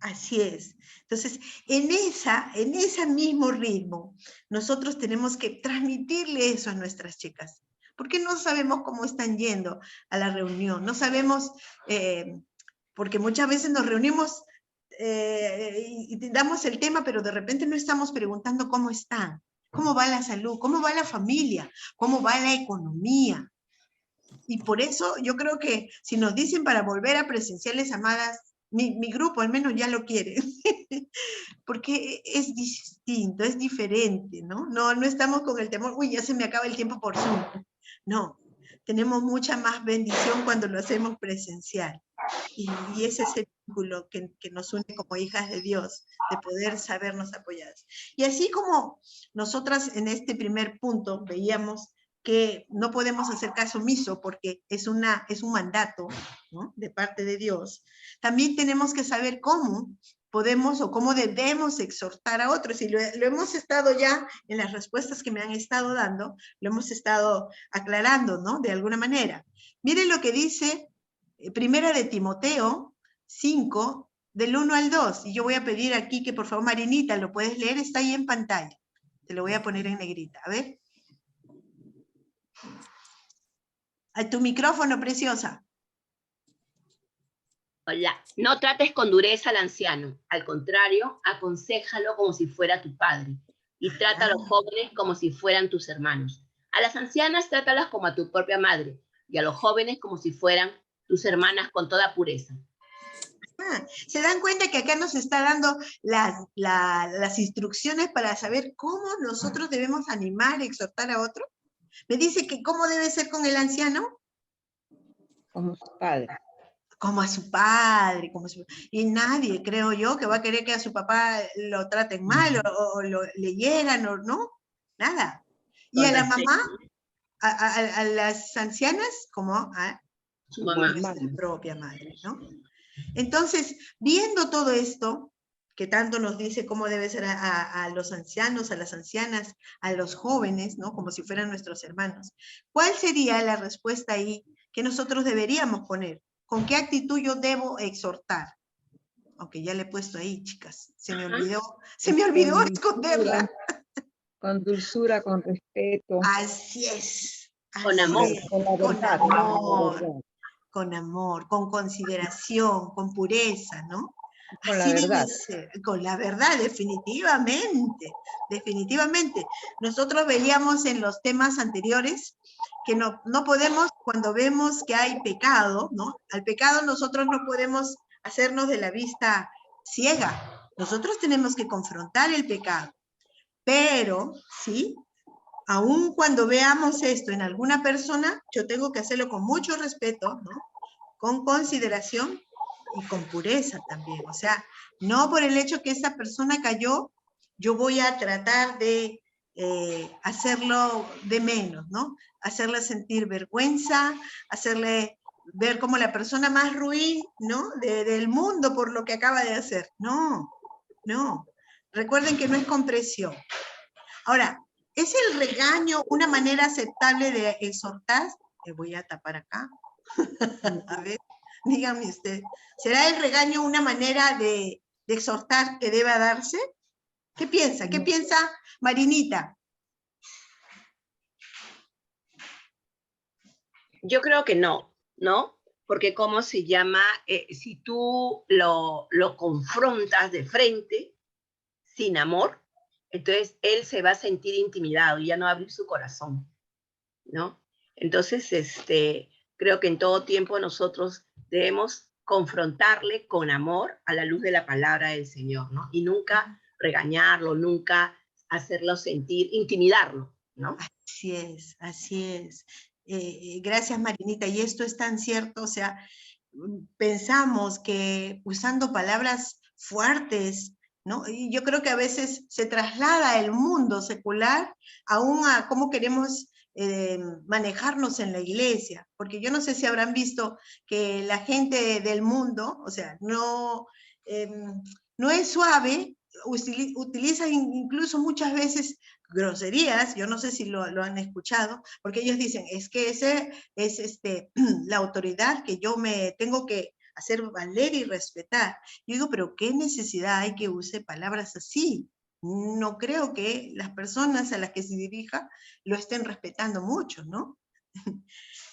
Así es. Entonces, en ese mismo ritmo, nosotros tenemos que transmitirle eso a nuestras chicas. Porque no sabemos cómo están yendo a la reunión, no sabemos, porque muchas veces nos reunimos y damos el tema, pero de repente no estamos preguntando cómo están, cómo va la salud, cómo va la familia, cómo va la economía. Y por eso yo creo que si nos dicen para volver a presenciales, amadas, mi grupo al menos ya lo quiere, porque es distinto, es diferente, ¿no? No estamos con el temor, uy, ya se me acaba el tiempo por Zoom. No, tenemos mucha más bendición cuando lo hacemos presencial. Y ese es el vínculo que nos une como hijas de Dios, de poder sabernos apoyadas. Y así como nosotras en este primer punto veíamos que no podemos hacer caso omiso porque es un mandato, ¿no?, de parte de Dios, también tenemos que saber cómo podemos o cómo debemos exhortar a otros. Y lo hemos estado ya en las respuestas que me han estado dando, lo hemos estado aclarando, ¿no?, de alguna manera. Miren lo que dice Primera de Timoteo 5, del 1 al 2. Y yo voy a pedir aquí que por favor, Marinita, lo puedes leer, está ahí en pantalla. Te lo voy a poner en negrita, a ver. A tu micrófono, preciosa. Hola. No trates con dureza al anciano. Al contrario, aconséjalo como si fuera tu padre. Y trata a los jóvenes como si fueran tus hermanos. A las ancianas trátalas como a tu propia madre. Y a los jóvenes como si fueran tus hermanas con toda pureza. ¿Se dan cuenta que acá nos está dando las instrucciones para saber cómo nosotros debemos animar, exhortar a otro? Me dice que cómo debe ser con el anciano. Como su padre. Como a su padre. Y nadie, creo yo, que va a querer que a su papá lo traten mal o le hieran o no. Nada. Y a la mamá, a las ancianas, como a su mamá, su propia madre, ¿no? Entonces, viendo todo esto, que tanto nos dice cómo debe ser a los ancianos, a las ancianas, a los jóvenes, ¿no?, como si fueran nuestros hermanos, ¿cuál sería la respuesta ahí que nosotros deberíamos poner? ¿Con qué actitud yo debo exhortar? Aunque ya le he puesto ahí, chicas. Se me olvidó esconderla. Con dulzura, con respeto. Así es. Con amor. Con amor, con consideración, con pureza, ¿no? Con la verdad. Con la verdad, definitivamente, definitivamente. Nosotros veíamos en los temas anteriores que no podemos, cuando vemos que hay pecado, ¿no? Al pecado nosotros no podemos hacernos de la vista ciega. Nosotros tenemos que confrontar el pecado. Pero, ¿sí?, aun cuando veamos esto en alguna persona, yo tengo que hacerlo con mucho respeto, ¿no?, con consideración y con pureza también. O sea, no por el hecho que esta persona cayó, yo voy a tratar de hacerlo de menos, ¿no? Hacerle sentir vergüenza, hacerle ver como la persona más ruin, ¿no?, del mundo por lo que acaba de hacer. No, no. Recuerden que no es con presión. Ahora, ¿es el regaño una manera aceptable de exhortar? Me voy a tapar acá. A ver, díganme usted. ¿Será el regaño una manera de exhortar que deba darse? ¿Qué piensa? ¿Qué piensa Marinita? Yo creo que no, ¿no? Porque ¿cómo se llama? Si tú lo confrontas de frente, sin amor, entonces él se va a sentir intimidado y ya no va a abrir su corazón, ¿no? Entonces, creo que en todo tiempo nosotros debemos confrontarle con amor a la luz de la palabra del Señor, ¿no? Y nunca regañarlo, nunca hacerlo sentir, intimidarlo, ¿no? Así es, así es. Gracias, Marinita. Y esto es tan cierto, o sea, pensamos que usando palabras fuertes, ¿no? Y yo creo que a veces se traslada el mundo secular aún a cómo queremos manejarnos en la iglesia, porque yo no sé si habrán visto que la gente del mundo, o sea, no es suave, utilizan incluso muchas veces groserías, yo no sé si lo han escuchado, porque ellos dicen, es que ese es la autoridad que yo me tengo que hacer valer y respetar. Yo digo, pero ¿qué necesidad hay que use palabras así? No creo que las personas a las que se dirija lo estén respetando mucho, ¿no?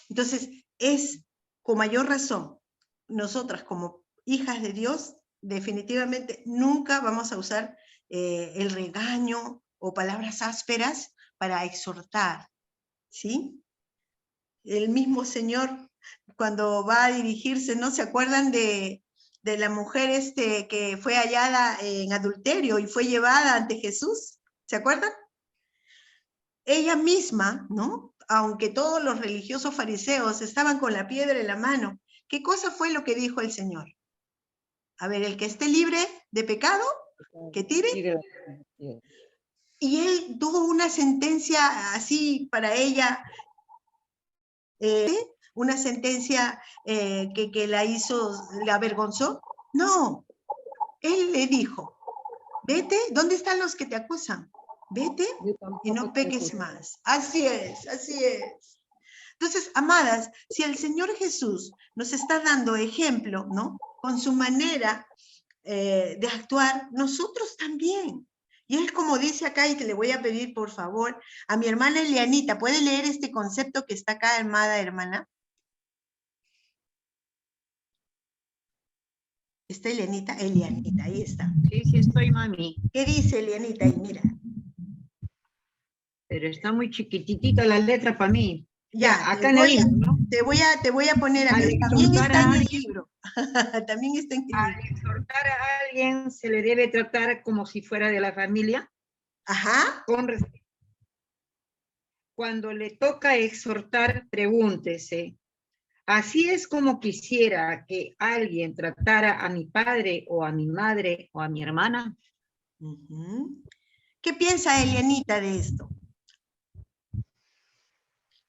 Entonces, es con mayor razón, nosotras como hijas de Dios, definitivamente nunca vamos a usar el regaño o palabras ásperas para exhortar, ¿sí? El mismo Señor, cuando va a dirigirse, ¿no se acuerdan de la mujer que fue hallada en adulterio y fue llevada ante Jesús? ¿Se acuerdan? Ella misma, ¿no? Aunque todos los religiosos fariseos estaban con la piedra en la mano, ¿qué cosa fue lo que dijo el Señor? A ver, el que esté libre de pecado, que tire. Y él tuvo una sentencia así para ella, una sentencia que la avergonzó. No, él le dijo, vete, ¿dónde están los que te acusan? Vete y no peques más. Así es, así es. Entonces, amadas, si el Señor Jesús nos está dando ejemplo, ¿no? Con su manera de actuar, nosotros también. Y él, como dice acá, y que le voy a pedir, por favor, a mi hermana Elianita, ¿puede leer este concepto que está acá, amada hermana? ¿Está Elianita? Elianita, ahí está. Sí, sí estoy, mami. ¿Qué dice Elianita? Ahí, mira. Pero está muy chiquititita la letra para mí. Ya, acá en el libro, ¿no? te voy a poner acá. También está en el libro. También está en el libro. Al exhortar a alguien se le debe tratar como si fuera de la familia. Ajá. Con respeto. Cuando le toca exhortar, pregúntese, ¿así es como quisiera que alguien tratara a mi padre o a mi madre o a mi hermana? ¿Qué piensa Elianita de esto?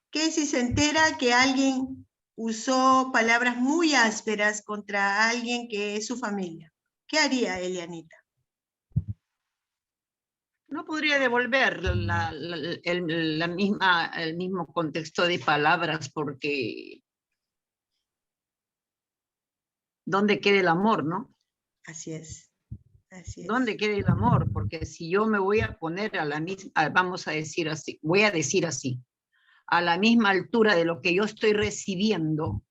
¿Qué si se entera que alguien usó palabras muy ásperas contra alguien que es su familia? ¿Qué haría Elianita? No podría devolver el mismo contexto de palabras porque ¿dónde queda el amor, no? Así es. Así es. ¿Dónde queda el amor? Porque si yo me voy a poner a la misma, vamos a decir así, voy a decir así, a la misma altura de lo que yo estoy recibiendo,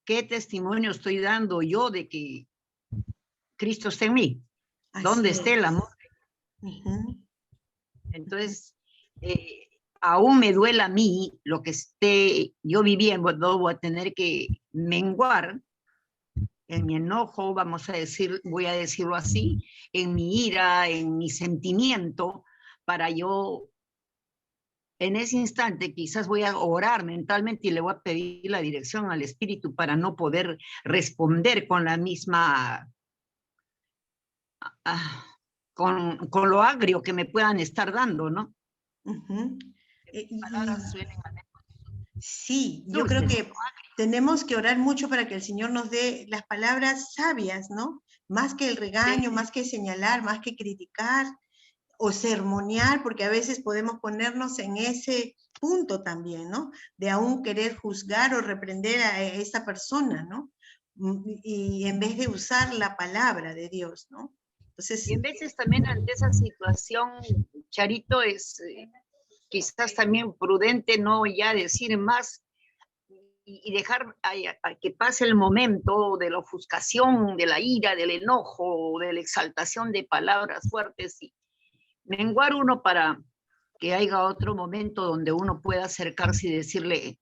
¿qué testimonio estoy dando yo de que Cristo está en mí? ¿Dónde está el amor? Entonces, aún me duele a mí lo que esté yo viviendo, no voy a tener que menguar en mi enojo, vamos a decir, voy a decirlo así, en mi ira, en mi sentimiento, para yo, en ese instante, quizás voy a orar mentalmente y le voy a pedir la dirección al Espíritu para no poder responder con la misma, con lo agrio que me puedan estar dando, ¿no? Palabras suelen sí, yo creo que tenemos que orar mucho para que el Señor nos dé las palabras sabias, ¿no? Más que el regaño, más que señalar, más que criticar o sermonear, porque a veces podemos ponernos en ese punto también, ¿no? De aún querer juzgar o reprender a esa persona, ¿no? Y en vez de usar la palabra de Dios, ¿no? Entonces, y en veces también ante esa situación, Charito, es quizás también prudente no ya decir más y dejar a que pase el momento de la ofuscación, de la ira, del enojo, de la exaltación de palabras fuertes y menguar uno para que haya otro momento donde uno pueda acercarse y decirle,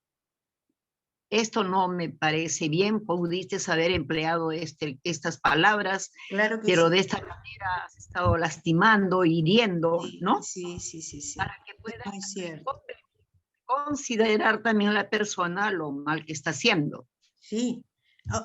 esto no me parece bien, pudiste haber empleado estas palabras, claro que pero sí. de esta manera has estado lastimando, hiriendo, ¿no? Sí. Para que pueda muy cierto. Considerar también a la persona lo mal que está haciendo. Sí.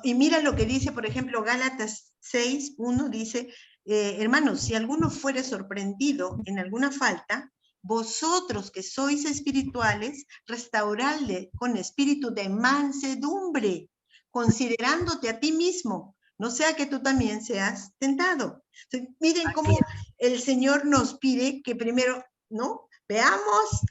Y mira lo que dice, por ejemplo, Gálatas 6:1 dice, hermanos, si alguno fuere sorprendido en alguna falta, vosotros que sois espirituales, restauradle con espíritu de mansedumbre, considerándote a ti mismo, no sea que tú también seas tentado. Entonces, miren Así cómo es. el Señor nos pide que primero, ¿no? Veamos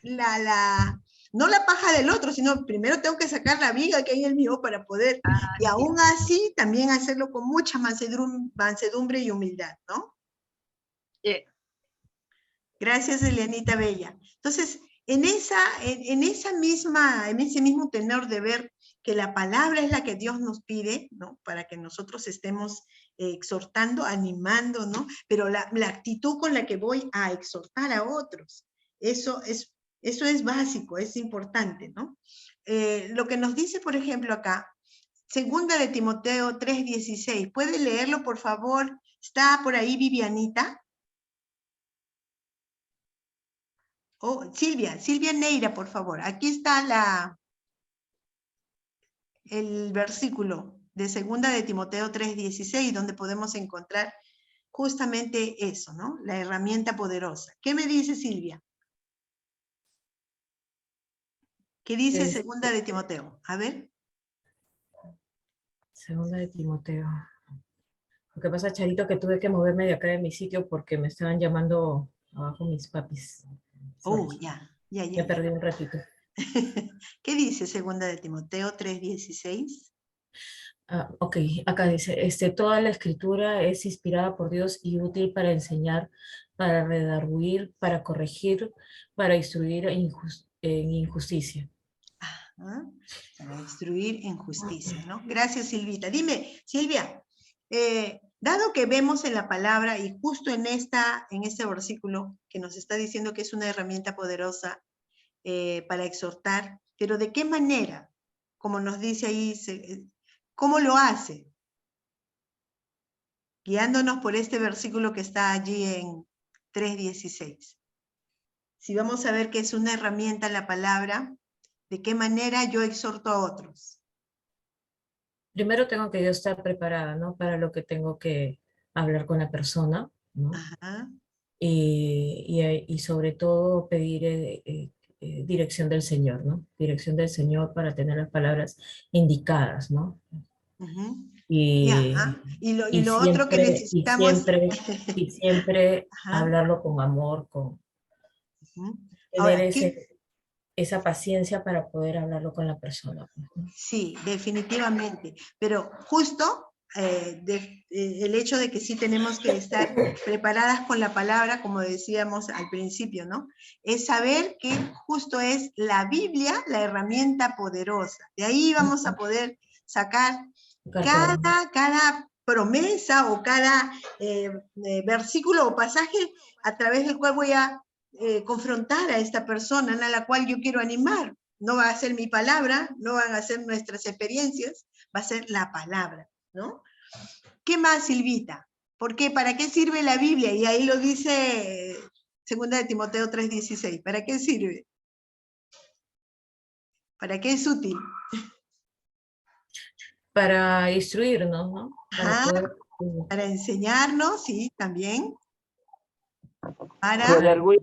no la paja del otro, sino primero tengo que sacar la viga que hay en el mío para poder, y Así aún así también hacerlo con mucha mansedumbre y humildad, ¿no? es. Gracias, Elianita Bella. Entonces, en ese mismo tenor de ver que la palabra es la que Dios nos pide, ¿no? Para que nosotros estemos exhortando, animando, ¿no? Pero la actitud con la que voy a exhortar a otros, eso es básico, es importante, ¿no? Lo que nos dice, por ejemplo, acá, segunda de Timoteo 3:16, ¿puede leerlo, por favor? ¿Está por ahí Vivianita? Oh, Silvia Neira, por favor. Aquí está el versículo de segunda de Timoteo 3:16, donde podemos encontrar justamente eso, ¿no? La herramienta poderosa. ¿Qué me dice Silvia? ¿Qué dice segunda de Timoteo? A ver. Segunda de Timoteo. Lo que pasa, Charito, que tuve que moverme de acá de mi sitio porque me estaban llamando abajo mis papis. Oh, Sorry. ya. Me perdí un ratito. ¿Qué dice segunda de Timoteo 3:16? Ok, acá dice, toda la escritura es inspirada por Dios y útil para enseñar, para redarguir, para corregir, para instruir en injusticia. ¿Ah? Para instruir en justicia, ¿no? Gracias, Silvita. Dime, Silvia, dado que vemos en la palabra y justo en este versículo que nos está diciendo que es una herramienta poderosa para exhortar, pero ¿de qué manera? Como nos dice ahí, ¿cómo lo hace? Guiándonos por este versículo que está allí en 3:16. Si vamos a ver que es una herramienta la palabra, ¿de qué manera yo exhorto a otros? Primero tengo que yo estar preparada, ¿no? Para lo que tengo que hablar con la persona, ¿no? Ajá. Y sobre todo pedir dirección del Señor, ¿no? Dirección del Señor para tener las palabras indicadas, ¿no? Uh-huh. Y, Yeah. Y lo otro que siempre, necesitamos... y siempre hablarlo con amor, con tener Ahora, esa paciencia para poder hablarlo con la persona. Sí, definitivamente, pero justo el hecho de que sí tenemos que estar preparadas con la palabra, como decíamos al principio, ¿no? Es saber que justo es la Biblia la herramienta poderosa. De ahí vamos a poder sacar cada promesa o cada versículo o pasaje a través del cual voy a confrontar a esta persona a la cual yo quiero animar. No va a ser mi palabra, no van a ser nuestras experiencias, va a ser la palabra, ¿no? ¿Qué más, Silvita? ¿Por qué? ¿Para qué sirve la Biblia? Y ahí lo dice segunda de Timoteo 3:16. ¿Para qué sirve? ¿Para qué es útil? Para instruirnos, ¿no? Para enseñarnos, sí, también. Para redarguir.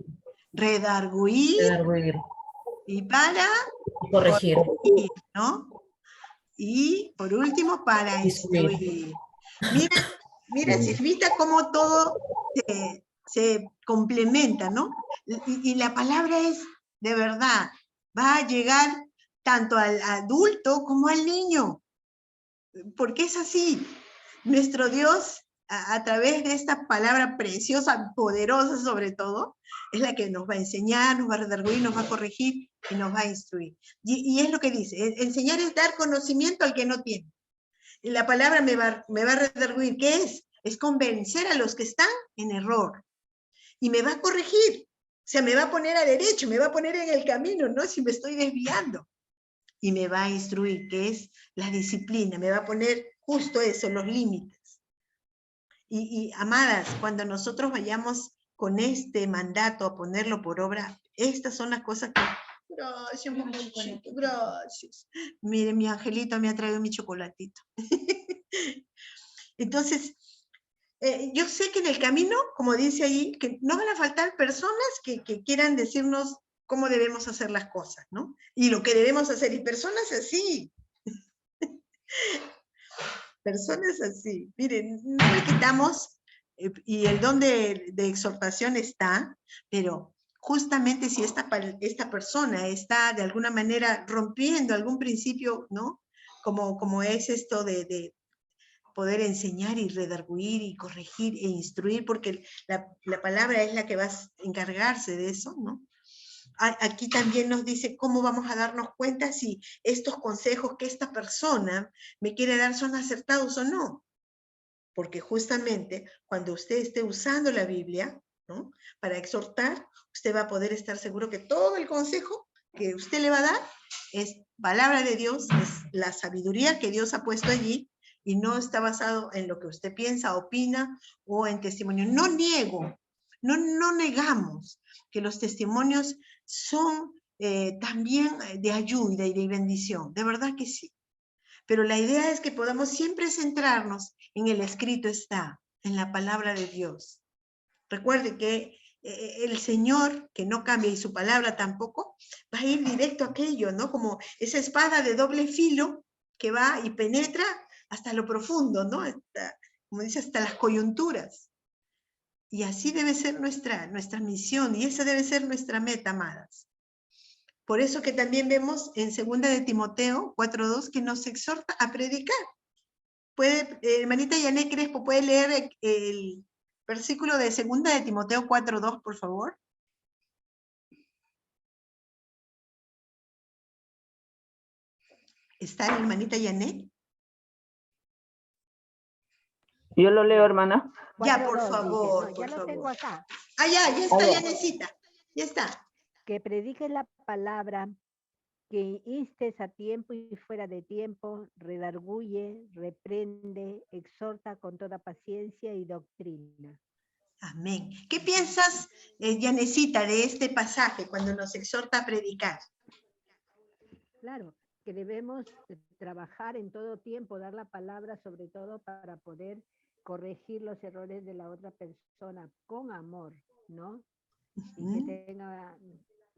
Y para corregir, ¿no? Y por último, para instruir. Mira, Silvita, cómo todo se complementa, ¿no? Y la palabra es, de verdad, va a llegar tanto al adulto como al niño, porque es así. Nuestro Dios, a través de esta palabra preciosa, poderosa sobre todo, es la que nos va a enseñar, nos va a redarguir, nos va a corregir y nos va a instruir. Y es lo que dice, enseñar es dar conocimiento al que no tiene. Y la palabra me va a redarguir, ¿qué es? Es convencer a los que están en error. Y me va a corregir, o sea, me va a poner a derecho, me va a poner en el camino, ¿no? Si me estoy desviando. Y me va a instruir, que es la disciplina, me va a poner justo eso, los límites. Y amadas, cuando nosotros vayamos con este mandato a ponerlo por obra, estas son las cosas que... Gracias, mamachito, gracias. Mire, mi angelito me ha traído mi chocolatito. Entonces, yo sé que en el camino, como dice ahí, que no van a faltar personas que quieran decirnos cómo debemos hacer las cosas, ¿no? Y lo que debemos hacer, y personas así. Personas así. Miren, no le quitamos y el don de exhortación está, pero justamente si esta persona está de alguna manera rompiendo algún principio, ¿no? Como es esto de poder enseñar y redarguir y corregir e instruir, porque la palabra es la que va a encargarse de eso, ¿no? Aquí también nos dice cómo vamos a darnos cuenta si estos consejos que esta persona me quiere dar son acertados o no. Porque justamente cuando usted esté usando la Biblia, ¿no? Para exhortar, usted va a poder estar seguro que todo el consejo que usted le va a dar es palabra de Dios, es la sabiduría que Dios ha puesto allí y no está basado en lo que usted piensa, opina o en testimonio. No niego, no negamos que los testimonios son también de ayuda y de bendición, de verdad que sí. Pero la idea es que podamos siempre centrarnos en el escrito está, en la palabra de Dios. Recuerde que el Señor, que no cambia y su palabra tampoco, va a ir directo a aquello, ¿no? Como esa espada de doble filo que va y penetra hasta lo profundo, ¿no? Hasta, como dice, hasta las coyunturas. Y así debe ser nuestra misión y esa debe ser nuestra meta, amadas. Por eso que también vemos en 2 de Timoteo 4:2 que nos exhorta a predicar. Puede, hermanita Yané Crespo, ¿puede leer el versículo de 2 de Timoteo 4:2, por favor? ¿Está la hermanita Yané? Yo lo leo, hermana. Ya, por 4:2 favor, dice. No, ya lo tengo acá. Ah, ya está, A ver. Yanecita. Ya está. Que prediques la palabra, que instes a tiempo y fuera de tiempo, redarguye, reprende, exhorta con toda paciencia y doctrina. Amén. ¿Qué piensas, Yanecita, de este pasaje cuando nos exhorta a predicar? Claro, que debemos trabajar en todo tiempo, dar la palabra sobre todo para poder corregir los errores de la otra persona con amor, ¿no? Y que tenga,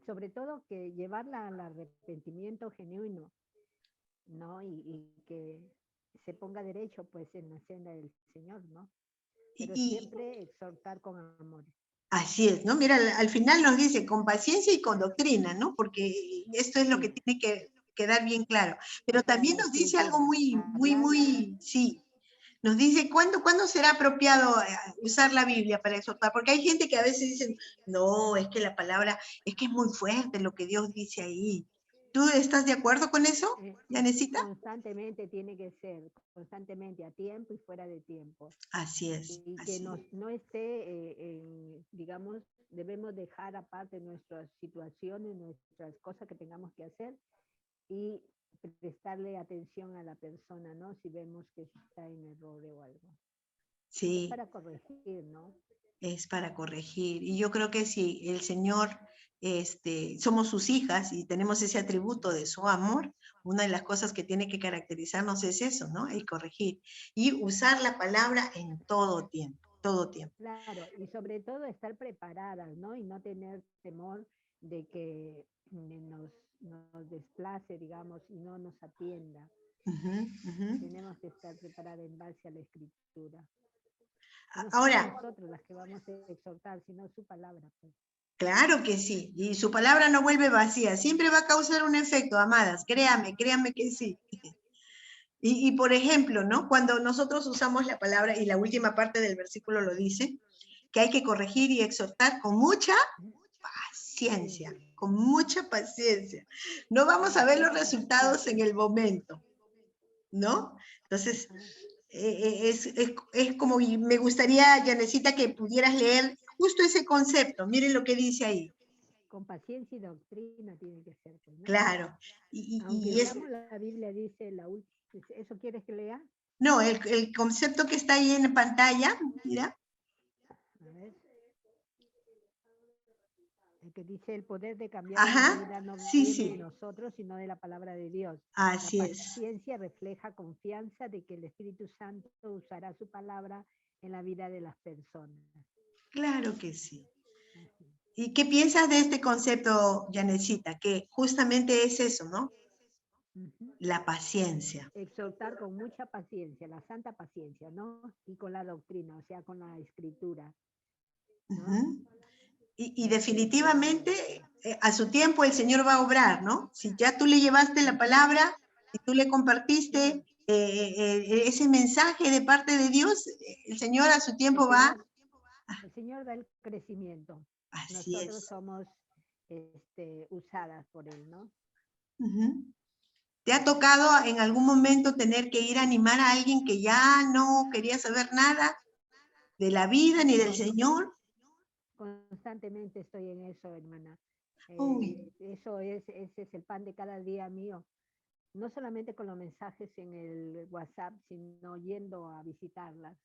sobre todo, que llevarla al arrepentimiento genuino, ¿no? Y que se ponga derecho, pues, en la senda del Señor, ¿no? Pero siempre exhortar con amor. Así es, ¿no? Mira, al final nos dice con paciencia y con doctrina, ¿no? Porque esto es lo que tiene que quedar bien claro. Pero también nos dice algo sí. Nos dice, ¿cuándo será apropiado usar la Biblia para exhortar? Porque hay gente que a veces dice, no, es que la palabra, es que es muy fuerte lo que Dios dice ahí. ¿Tú estás de acuerdo con eso, Yanecita? Constantemente tiene que ser, constantemente, a tiempo y fuera de tiempo. Así es. Y que no esté, digamos, debemos dejar aparte nuestras situaciones, nuestras cosas que tengamos que hacer y prestarle atención a la persona, ¿no? Si vemos que está en error o algo. Sí. Es para corregir, ¿no? Es para corregir. Y yo creo que si el Señor, somos sus hijas y tenemos ese atributo de su amor, una de las cosas que tiene que caracterizarnos es eso, ¿no? El corregir. Y usar la palabra en todo tiempo, todo tiempo. Claro, y sobre todo estar preparadas, ¿no? Y no tener temor de que nos desplace, digamos, y no nos atienda. Tenemos que estar preparadas en base a la Escritura. No ahora, nosotros las que vamos a exhortar, sino su palabra. Pues. Claro que sí, y su palabra no vuelve vacía, siempre va a causar un efecto, amadas, créanme que sí. Y por ejemplo, ¿no? Cuando nosotros usamos la palabra, y la última parte del versículo lo dice, que hay que corregir y exhortar con mucha paciencia, con mucha paciencia. No vamos a ver los resultados en el momento, ¿no? Entonces, es como, y me gustaría, Yanecita, que pudieras leer justo ese concepto. Miren lo que dice ahí. Con paciencia y doctrina tiene que ser. Pues, ¿no? Claro. Aunque digamos, la Biblia dice, ¿eso quieres que lea? No, el concepto que está ahí en pantalla, mira. A ver. El que dice el poder de cambiar la vida no viene de nosotros, sino de la palabra de Dios. Así la paciencia refleja confianza de que el Espíritu Santo usará su palabra en la vida de las personas. Claro que sí. ¿Y qué piensas de este concepto, Yanecita? Que justamente es eso, ¿no? la paciencia. Exhortar con mucha paciencia, la santa paciencia, ¿no? Y con la doctrina, o sea, con la escritura, ¿no? Ujú. Y definitivamente a su tiempo el Señor va a obrar, ¿no? Si ya tú le llevaste la palabra y tú le compartiste ese mensaje de parte de Dios, el Señor a su tiempo va. El Señor da el crecimiento. Así Nosotros es. somos usadas por Él, ¿no? Ujú. ¿Te ha tocado en algún momento tener que ir a animar a alguien que ya no quería saber nada de la vida ni del Señor? Constantemente estoy en eso, hermana. Uy. Ese es el pan de cada día mío. No solamente con los mensajes en el WhatsApp, sino yendo a visitarlas.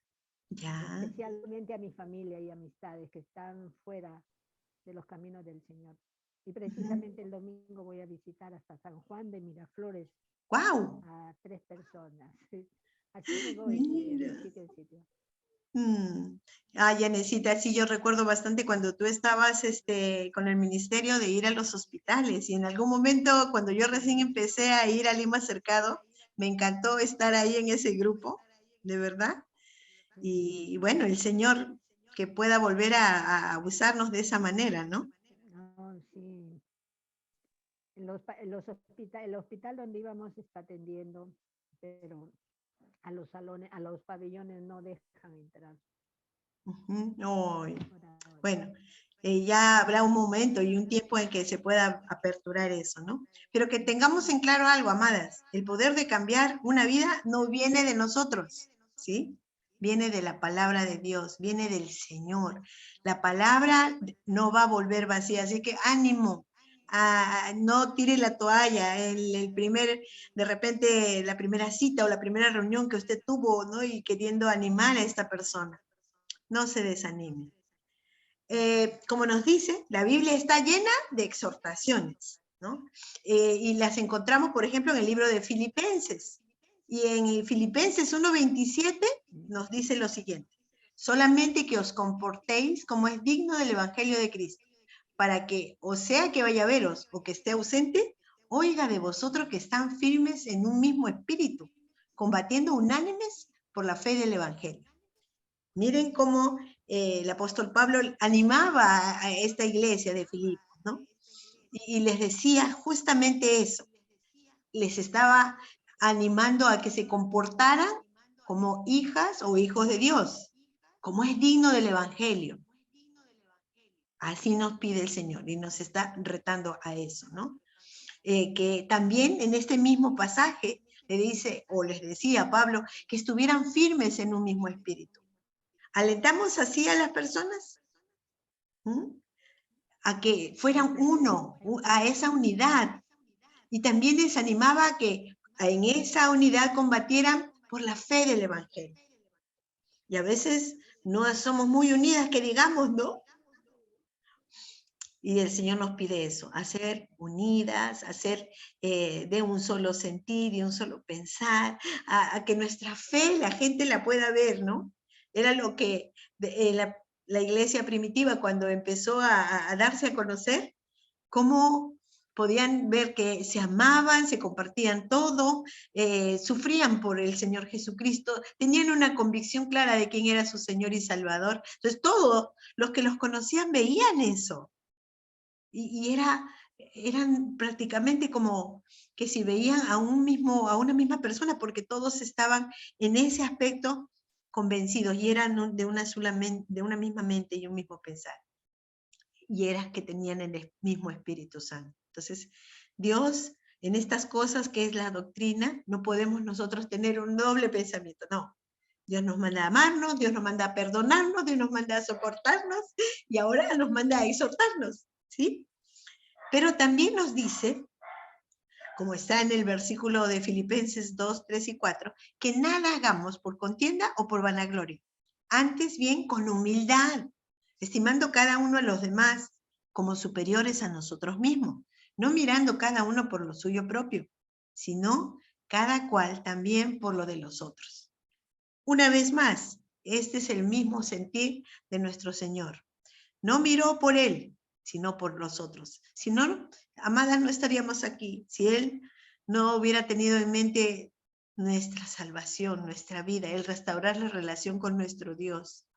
Ya. Especialmente a mi familia y amistades que están fuera de los caminos del Señor. Y precisamente el domingo voy a visitar hasta San Juan de Miraflores. ¡Guau! A 3 personas. Así me voy Mira. de sitio en sitio. Yanecita, sí, yo recuerdo bastante cuando tú estabas con el ministerio de ir a los hospitales, y en algún momento cuando yo recién empecé a ir a Lima Cercado, me encantó estar ahí en ese grupo, de verdad. Y bueno, el Señor que pueda volver a usarnos de esa manera, ¿no? No, sí. El hospital donde íbamos está atendiendo, pero a los salones, a los pabellones no dejan entrar. Bueno, ya habrá un momento y un tiempo en que se pueda aperturar eso, ¿no? Pero que tengamos en claro algo, amadas, el poder de cambiar una vida no viene de nosotros, ¿sí? Viene de la palabra de Dios, viene del Señor. La palabra no va a volver vacía, así que ánimo, no tire la toalla, de repente la primera cita o la primera reunión que usted tuvo, ¿no? Y queriendo animar a esta persona. No se desanime. Como nos dice, la Biblia está llena de exhortaciones, ¿no? Y las encontramos, por ejemplo, en el libro de Filipenses. Y en Filipenses 1:27 nos dice lo siguiente: solamente que os comportéis como es digno del Evangelio de Cristo, para que, o sea que vaya a veros o que esté ausente, oiga de vosotros que están firmes en un mismo espíritu, combatiendo unánimes por la fe del Evangelio. Miren cómo el apóstol Pablo animaba a esta iglesia de Filipos, ¿no? Y les decía justamente eso. Les estaba animando a que se comportaran como hijas o hijos de Dios, como es digno del Evangelio. Así nos pide el Señor y nos está retando a eso, ¿no? Que también en este mismo pasaje le dice, o les decía Pablo, que estuvieran firmes en un mismo espíritu. ¿Alentamos así a las personas? A que fueran uno, a esa unidad. Y también les animaba a que en esa unidad combatieran por la fe del Evangelio. Y a veces no somos muy unidas, que digamos, ¿no? Y el Señor nos pide eso, hacer unidas, hacer de un solo sentir y un solo pensar, a que nuestra fe la gente la pueda ver, ¿no? Era lo que la iglesia primitiva, cuando empezó a darse a conocer, cómo podían ver que se amaban, se compartían todo, sufrían por el Señor Jesucristo, tenían una convicción clara de quién era su Señor y Salvador. Entonces todos los que los conocían veían eso. Y eran prácticamente como que si veían a una misma persona, porque todos estaban en ese aspecto convencidos y eran de una misma mente y un mismo pensar. Y eran que tenían el mismo Espíritu Santo. Entonces, Dios, en estas cosas que es la doctrina, no podemos nosotros tener un doble pensamiento, no. Dios nos manda a amarnos, Dios nos manda a perdonarnos, Dios nos manda a soportarnos y ahora nos manda a exhortarnos, ¿sí? Pero también nos dice, como está en el versículo de Filipenses 2, 3 y 4, que nada hagamos por contienda o por vanagloria, antes bien con humildad, estimando cada uno a los demás como superiores a nosotros mismos, no mirando cada uno por lo suyo propio, sino cada cual también por lo de los otros. Una vez más, este es el mismo sentir de nuestro Señor. No miró por Él, sino por los otros. Si no, amadas, no estaríamos aquí. Si Él no hubiera tenido en mente nuestra salvación, nuestra vida, el restaurar la relación con nuestro Dios.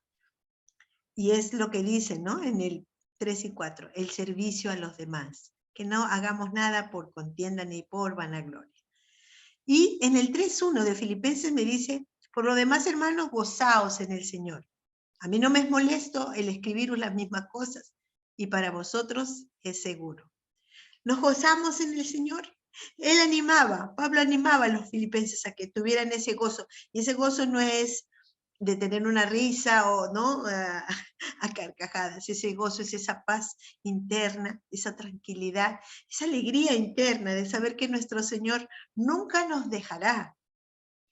Y es lo que dice, ¿no? En el 3 y 4, el servicio a los demás, que no hagamos nada por contienda ni por vanagloria. Y en el 3:1 de Filipenses me dice, por lo demás, hermanos, gozaos en el Señor. A mí no me es molesto el escribiros las mismas cosas, y para vosotros es seguro. Nos gozamos en el Señor. Él animaba, Pablo animaba a los filipenses a que tuvieran ese gozo, y ese gozo no es de tener una risa o no a carcajadas. Ese gozo es esa paz interna, esa tranquilidad, esa alegría interna de saber que nuestro Señor nunca nos dejará,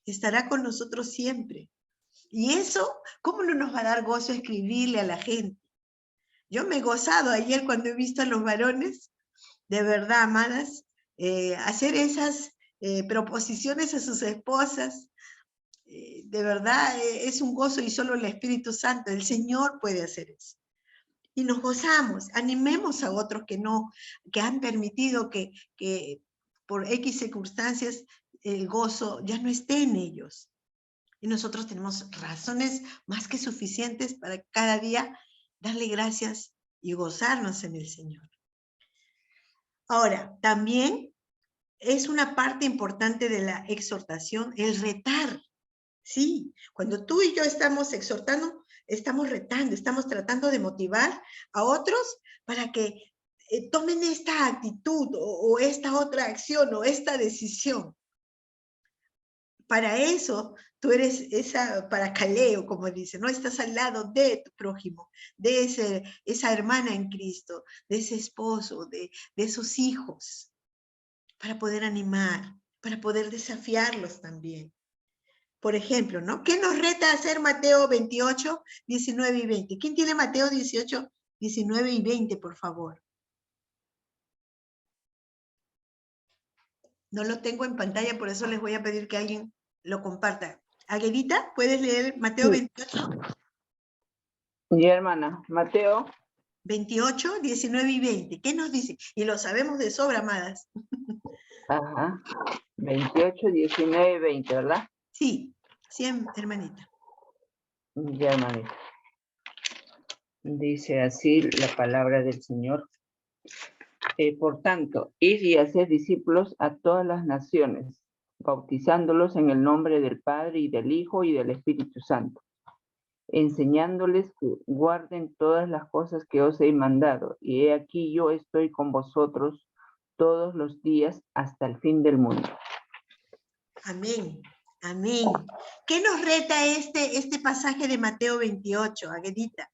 estará con nosotros siempre. Y eso, ¿cómo no nos va a dar gozo escribirle a la gente? Yo me he gozado ayer cuando he visto a los varones, de verdad, amadas, hacer esas proposiciones a sus esposas. De verdad es un gozo, y solo el Espíritu Santo, el Señor, puede hacer eso. Y nos gozamos, animemos a otros que han permitido que por X circunstancias el gozo ya no esté en ellos. Y nosotros tenemos razones más que suficientes para cada día darle gracias y gozarnos en el Señor. Ahora, también es una parte importante de la exhortación el retar. Sí, cuando tú y yo estamos exhortando, estamos retando, estamos tratando de motivar a otros para que tomen esta actitud o esta otra acción o esta decisión. Para eso, tú eres esa paracaleo, como dice, ¿no? Estás al lado de tu prójimo, de esa hermana en Cristo, de ese esposo, de esos hijos, para poder animar, para poder desafiarlos también. Por ejemplo, ¿no? ¿Qué nos reta a hacer Mateo 28, 19 y 20? ¿Quién tiene Mateo 18, 19 y 20, por favor? No lo tengo en pantalla, por eso les voy a pedir que alguien lo comparta. Aguedita, ¿puedes leer Mateo 28? Y hermana, Mateo 28, 19 y 20. ¿Qué nos dice? Y lo sabemos de sobra, amadas. Ajá. 28, 19 y 20, ¿verdad? Sí, hermanita. Ya, hermanita. Dice así la palabra del Señor. Por tanto, id y haced discípulos a todas las naciones, bautizándolos en el nombre del Padre y del Hijo y del Espíritu Santo, enseñándoles que guarden todas las cosas que os he mandado, y he aquí yo estoy con vosotros todos los días hasta el fin del mundo. Amén, amén. ¿Qué nos reta este pasaje de Mateo 28, Aguedita?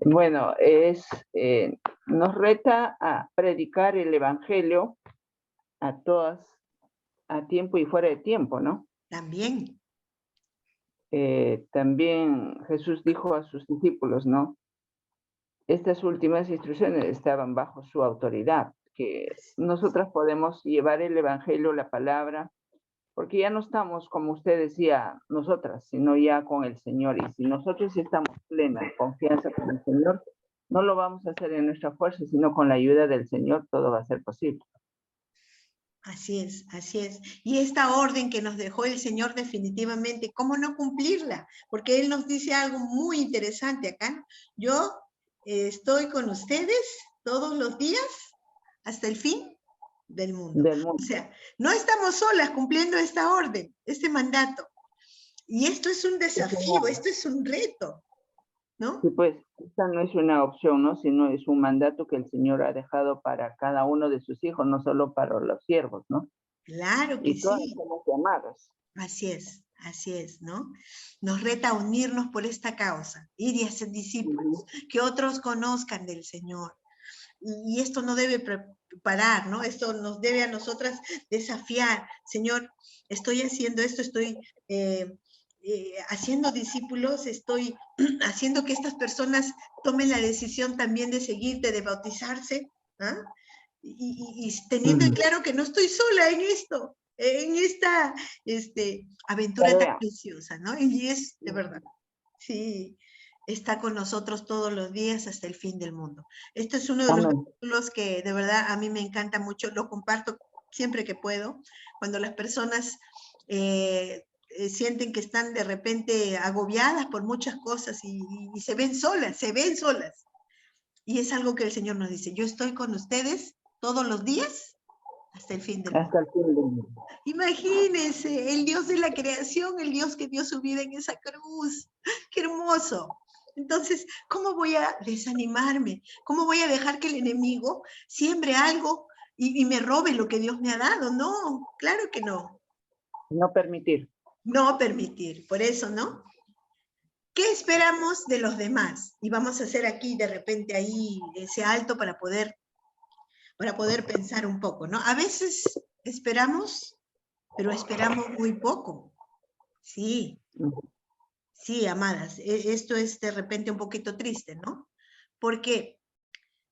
Bueno, nos reta a predicar el Evangelio a todas, a tiempo y fuera de tiempo, ¿no? También. También Jesús dijo a sus discípulos, ¿no? Estas últimas instrucciones estaban bajo su autoridad, que nosotras podemos llevar el Evangelio, la palabra, porque ya no estamos, como usted decía, nosotras, sino ya con el Señor. Y si nosotros estamos plena de confianza con el Señor, no lo vamos a hacer en nuestra fuerza, sino con la ayuda del Señor, todo va a ser posible. Así es, así es. Y esta orden que nos dejó el Señor definitivamente, ¿cómo no cumplirla? Porque Él nos dice algo muy interesante acá. Yo estoy con ustedes todos los días hasta el fin del mundo. O sea, no estamos solas cumpliendo esta orden, este mandato. Y esto es un desafío, esto es un reto, ¿no? Sí, pues, esta no es una opción, ¿no? Sino es un mandato que el Señor ha dejado para cada uno de sus hijos, no solo para los siervos, ¿no? Claro que y todas sí. somos llamadas. Así es, ¿no? Nos reta a unirnos por esta causa, ir y hacer discípulos, que otros conozcan del Señor. Y esto no debe parar, ¿no? Esto nos debe a nosotras desafiar. Señor, estoy haciendo esto, estoy haciendo discípulos, estoy haciendo que estas personas tomen la decisión también de seguirte, de bautizarse, ¿ah? Y teniendo en claro que no estoy sola en esto, en esta aventura tan preciosa, ¿no? Y es de verdad, sí, está con nosotros todos los días hasta el fin del mundo. Este es uno de los versículos que de verdad a mí me encanta mucho, lo comparto siempre que puedo, cuando las personas sienten que están de repente agobiadas por muchas cosas y se ven solas, Y es algo que el Señor nos dice, yo estoy con ustedes todos los días hasta el fin del mundo. Hasta el fin del mundo. Imagínense, el Dios de la creación, el Dios que dio su vida en esa cruz. ¡Qué hermoso! Entonces, ¿cómo voy a desanimarme? ¿Cómo voy a dejar que el enemigo siembre algo y me robe lo que Dios me ha dado? No, claro que no. No permitir. No permitir, por eso, ¿no? ¿Qué esperamos de los demás? Y vamos a hacer aquí de repente ahí ese alto para poder pensar un poco, ¿no? A veces esperamos, pero esperamos muy poco. Sí, sí, amadas, esto es de repente un poquito triste, ¿no? ¿Por qué?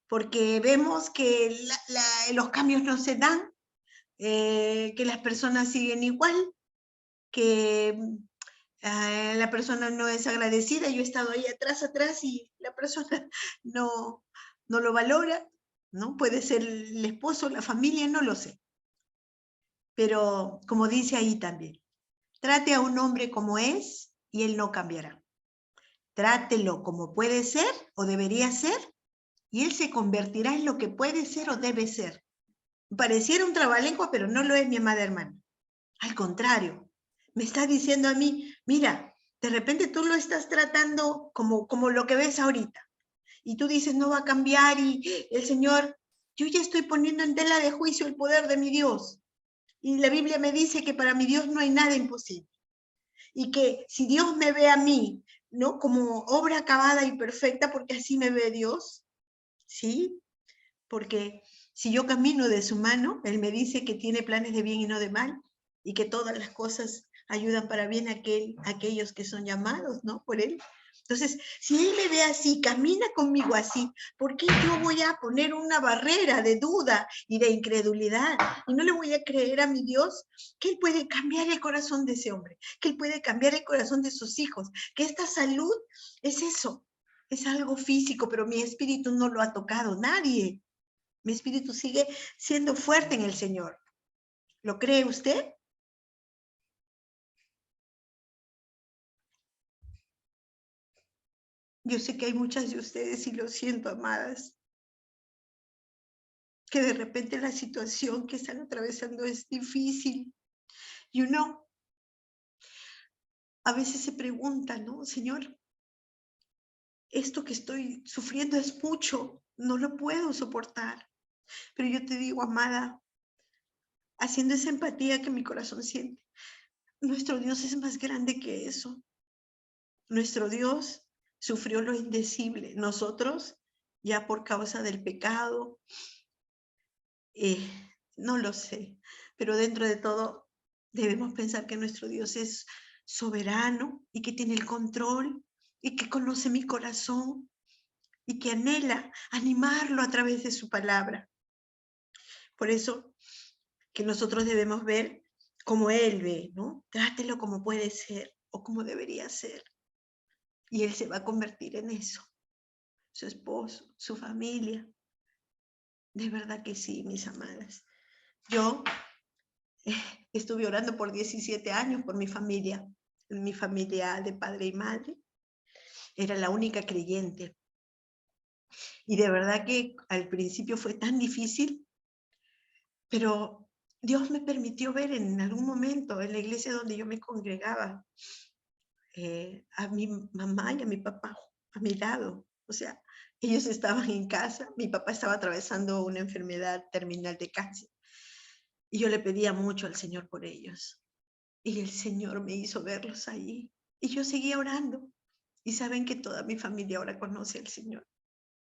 Porque vemos que los cambios no se dan, que las personas siguen igual, que la persona no es agradecida. Yo he estado ahí atrás y la persona no lo valora, ¿no? Puede ser el esposo, la familia, no lo sé. Pero como dice ahí también, trate a un hombre como es y él no cambiará. Trátelo como puede ser o debería ser y él se convertirá en lo que puede ser o debe ser. Pareciera un trabalengua, pero no lo es, mi amada hermana. Al contrario, me está diciendo a mí, mira, de repente tú lo estás tratando como lo que ves ahorita. Y tú dices, no va a cambiar y el Señor, yo ya estoy poniendo en tela de juicio el poder de mi Dios. Y la Biblia me dice que para mi Dios no hay nada imposible. Y que si Dios me ve a mí, ¿no? Como obra acabada y perfecta, porque así me ve Dios, ¿sí? Porque si yo camino de su mano, Él me dice que tiene planes de bien y no de mal, y que todas las cosas ayudan para bien a aquellos que son llamados, ¿no? Por Él. Entonces, si Él me ve así, camina conmigo así, ¿por qué yo voy a poner una barrera de duda y de incredulidad? Y no le voy a creer a mi Dios que Él puede cambiar el corazón de ese hombre, que Él puede cambiar el corazón de sus hijos, que esta salud es eso, es algo físico, pero mi espíritu no lo ha tocado nadie. Mi espíritu sigue siendo fuerte en el Señor. ¿Lo cree usted? Yo sé que hay muchas de ustedes, y lo siento, amadas, que de repente la situación que están atravesando es difícil. Y uno a veces se pregunta, ¿no? Señor, esto que estoy sufriendo es mucho, no lo puedo soportar. Pero yo te digo, amada, haciendo esa empatía que mi corazón siente, nuestro Dios es más grande que eso. Nuestro Dios sufrió lo indecible. Nosotros, ya por causa del pecado, no lo sé, pero dentro de todo debemos pensar que nuestro Dios es soberano y que tiene el control y que conoce mi corazón y que anhela animarlo a través de su palabra. Por eso que nosotros debemos ver como Él ve, ¿no? Trátelo como puede ser o como debería ser. Y Él se va a convertir en eso. Su esposo, su familia. De verdad que sí, mis amadas. Yo estuve orando por 17 años por mi familia de padre y madre. Era la única creyente. Y de verdad que al principio fue tan difícil, pero Dios me permitió ver en algún momento en la iglesia donde yo me congregaba a mi mamá y a mi papá a mi lado. O sea, ellos estaban en casa, mi papá estaba atravesando una enfermedad terminal de cáncer. Y yo le pedía mucho al Señor por ellos. Y el Señor me hizo verlos ahí. Y yo seguía orando. Y saben que toda mi familia ahora conoce al Señor.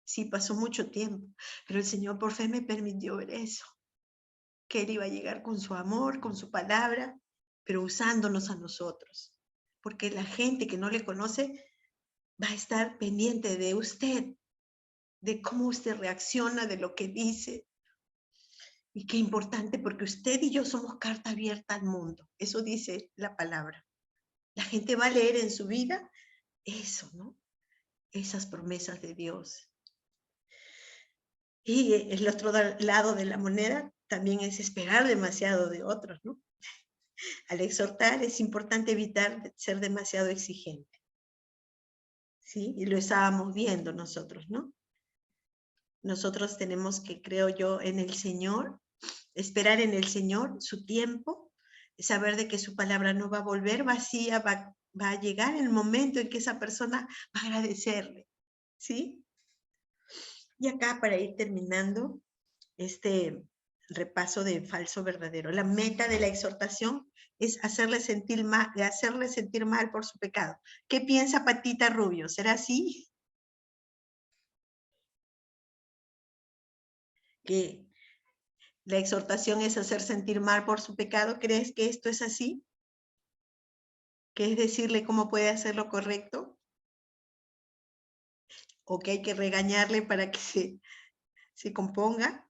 Sí, pasó mucho tiempo, pero el Señor por fe me permitió ver eso. Que Él iba a llegar con su amor, con su palabra, pero usándonos a nosotros. Porque la gente que no le conoce va a estar pendiente de usted, de cómo usted reacciona, de lo que dice. Y qué importante, porque usted y yo somos carta abierta al mundo. Eso dice la palabra. La gente va a leer en su vida eso, ¿no? esas promesas de Dios. Y el otro lado de la moneda también es esperar demasiado de otros, ¿no? Al exhortar es importante evitar ser demasiado exigente. ¿Sí? Y lo estábamos viendo nosotros, ¿no? Nosotros tenemos que, creo yo, en el Señor, esperar en el Señor su tiempo, saber de que su palabra no va a volver vacía, va a llegar el momento en que esa persona va a agradecerle, ¿sí? Y acá, para ir terminando este repaso de falso verdadero, la meta de la exhortación es hacerle sentir mal por su pecado. ¿Qué piensa Patita Rubio? ¿Será así? Que la exhortación es hacer sentir mal por su pecado. ¿Crees que esto es así? ¿Que es decirle cómo puede hacer lo correcto? ¿O que hay que regañarle para que se componga?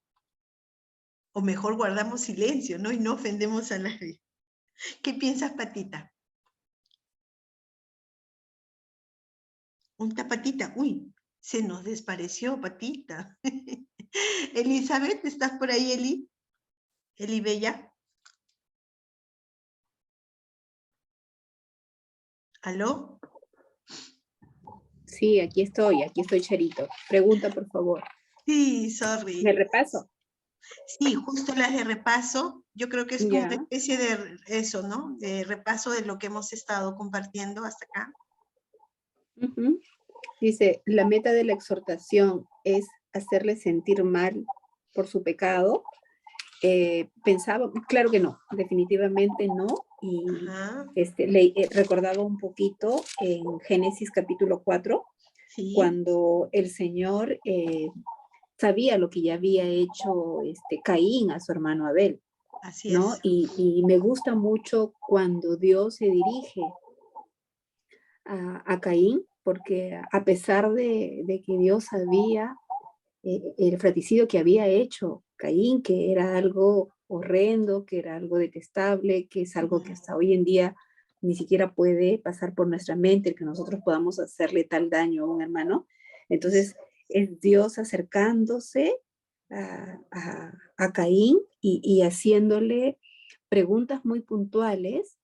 O mejor guardamos silencio, ¿no? Y no ofendemos a nadie. ¿Qué piensas, Patita? Un Patita. Uy, se nos despareció, Patita. Elizabeth, ¿estás por ahí, Eli? Eli Bella. ¿Aló? Sí, aquí estoy, Charito. Pregunta, por favor. Sí, sorry. ¿Me repaso? Sí, justo las de repaso. Yo creo que es como una Ya. especie de eso, ¿no? De repaso de lo que hemos estado compartiendo hasta acá. Ujú. Dice, la meta de la exhortación es hacerle sentir mal por su pecado. Pensaba, claro que no, definitivamente no. Y Ajá. recordaba un poquito en Génesis capítulo 4, Sí. cuando el Señor sabía lo que ya había hecho Caín a su hermano Abel. Así ¿no? es. Y me gusta mucho cuando Dios se dirige a Caín, porque a pesar de que Dios sabía el fratricidio que había hecho Caín, que era algo horrendo, que era algo detestable, que es algo que hasta hoy en día ni siquiera puede pasar por nuestra mente, el que nosotros podamos hacerle tal daño a un hermano. Entonces, es Dios acercándose a Caín y haciéndole preguntas muy puntuales,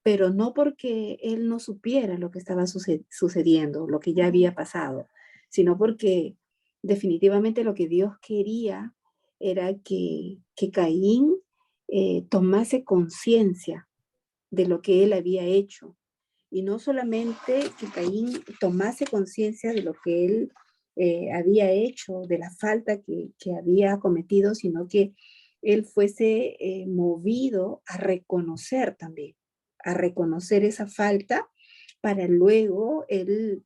pero no porque él no supiera lo que estaba sucediendo, lo que ya había pasado, sino porque definitivamente lo que Dios quería era que Caín tomase conciencia de lo que él había hecho. Y no solamente que Caín tomase conciencia de lo que él había hecho, de la falta que había cometido, sino que él fuese movido a reconocer también, a reconocer esa falta para luego él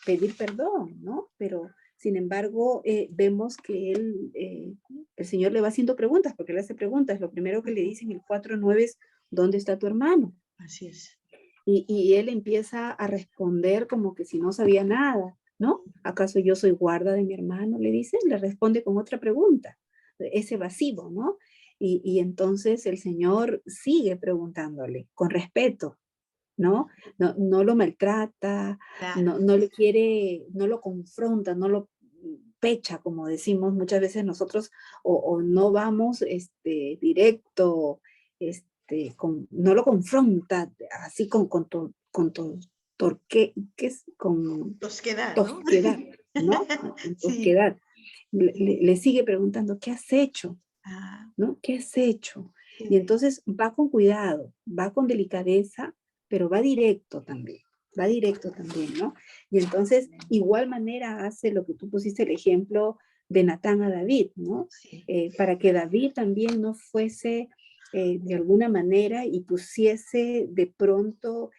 pedir perdón, ¿no? Pero sin embargo, vemos que el Señor le va haciendo preguntas, porque él hace preguntas. Lo primero que le dice en el 4:9 es, ¿dónde está tu hermano? Así es. Y él empieza a responder como que si no sabía nada, ¿no? ¿Acaso yo soy guarda de mi hermano? Le dice, le responde con otra pregunta, es evasivo, ¿no? Y entonces el Señor sigue preguntándole con respeto, ¿no? No lo maltrata, Claro. no le quiere, no lo confronta, no lo pecha, como decimos muchas veces nosotros, o no vamos directo, no lo confronta así con Tosquedad, ¿no? tosquedad, ¿no? Con Sí. tosquedad. Le sigue preguntando, ¿qué has hecho? Ah, ¿No? ¿Qué has hecho? sí. Y entonces va con cuidado, va con delicadeza, pero va directo también, ¿no? Y entonces, igual manera hace lo que tú pusiste el ejemplo de Natán a David, ¿no? Sí. Para que David también no fuese de alguna manera y pusiese de pronto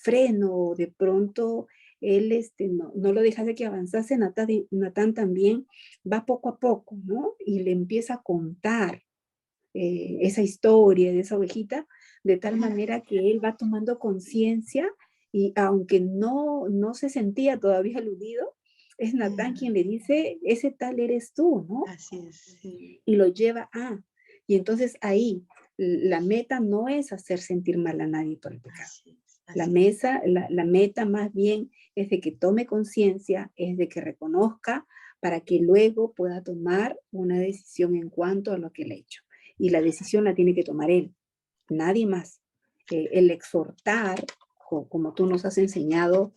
freno, de pronto él no lo dejase que avanzase. Natán también va poco a poco, ¿no? Y le empieza a contar esa historia de esa ovejita, de tal manera que él va tomando conciencia y aunque no se sentía todavía aludido, es Natán quien le dice, ese tal eres tú, ¿no? Así es, sí. Y lo lleva a. Y entonces ahí, la meta no es hacer sentir mal a nadie por el pecado. La meta más bien es de que tome conciencia, es de que reconozca para que luego pueda tomar una decisión en cuanto a lo que él ha hecho. Y la decisión la tiene que tomar él, nadie más. El exhortar, como tú nos has enseñado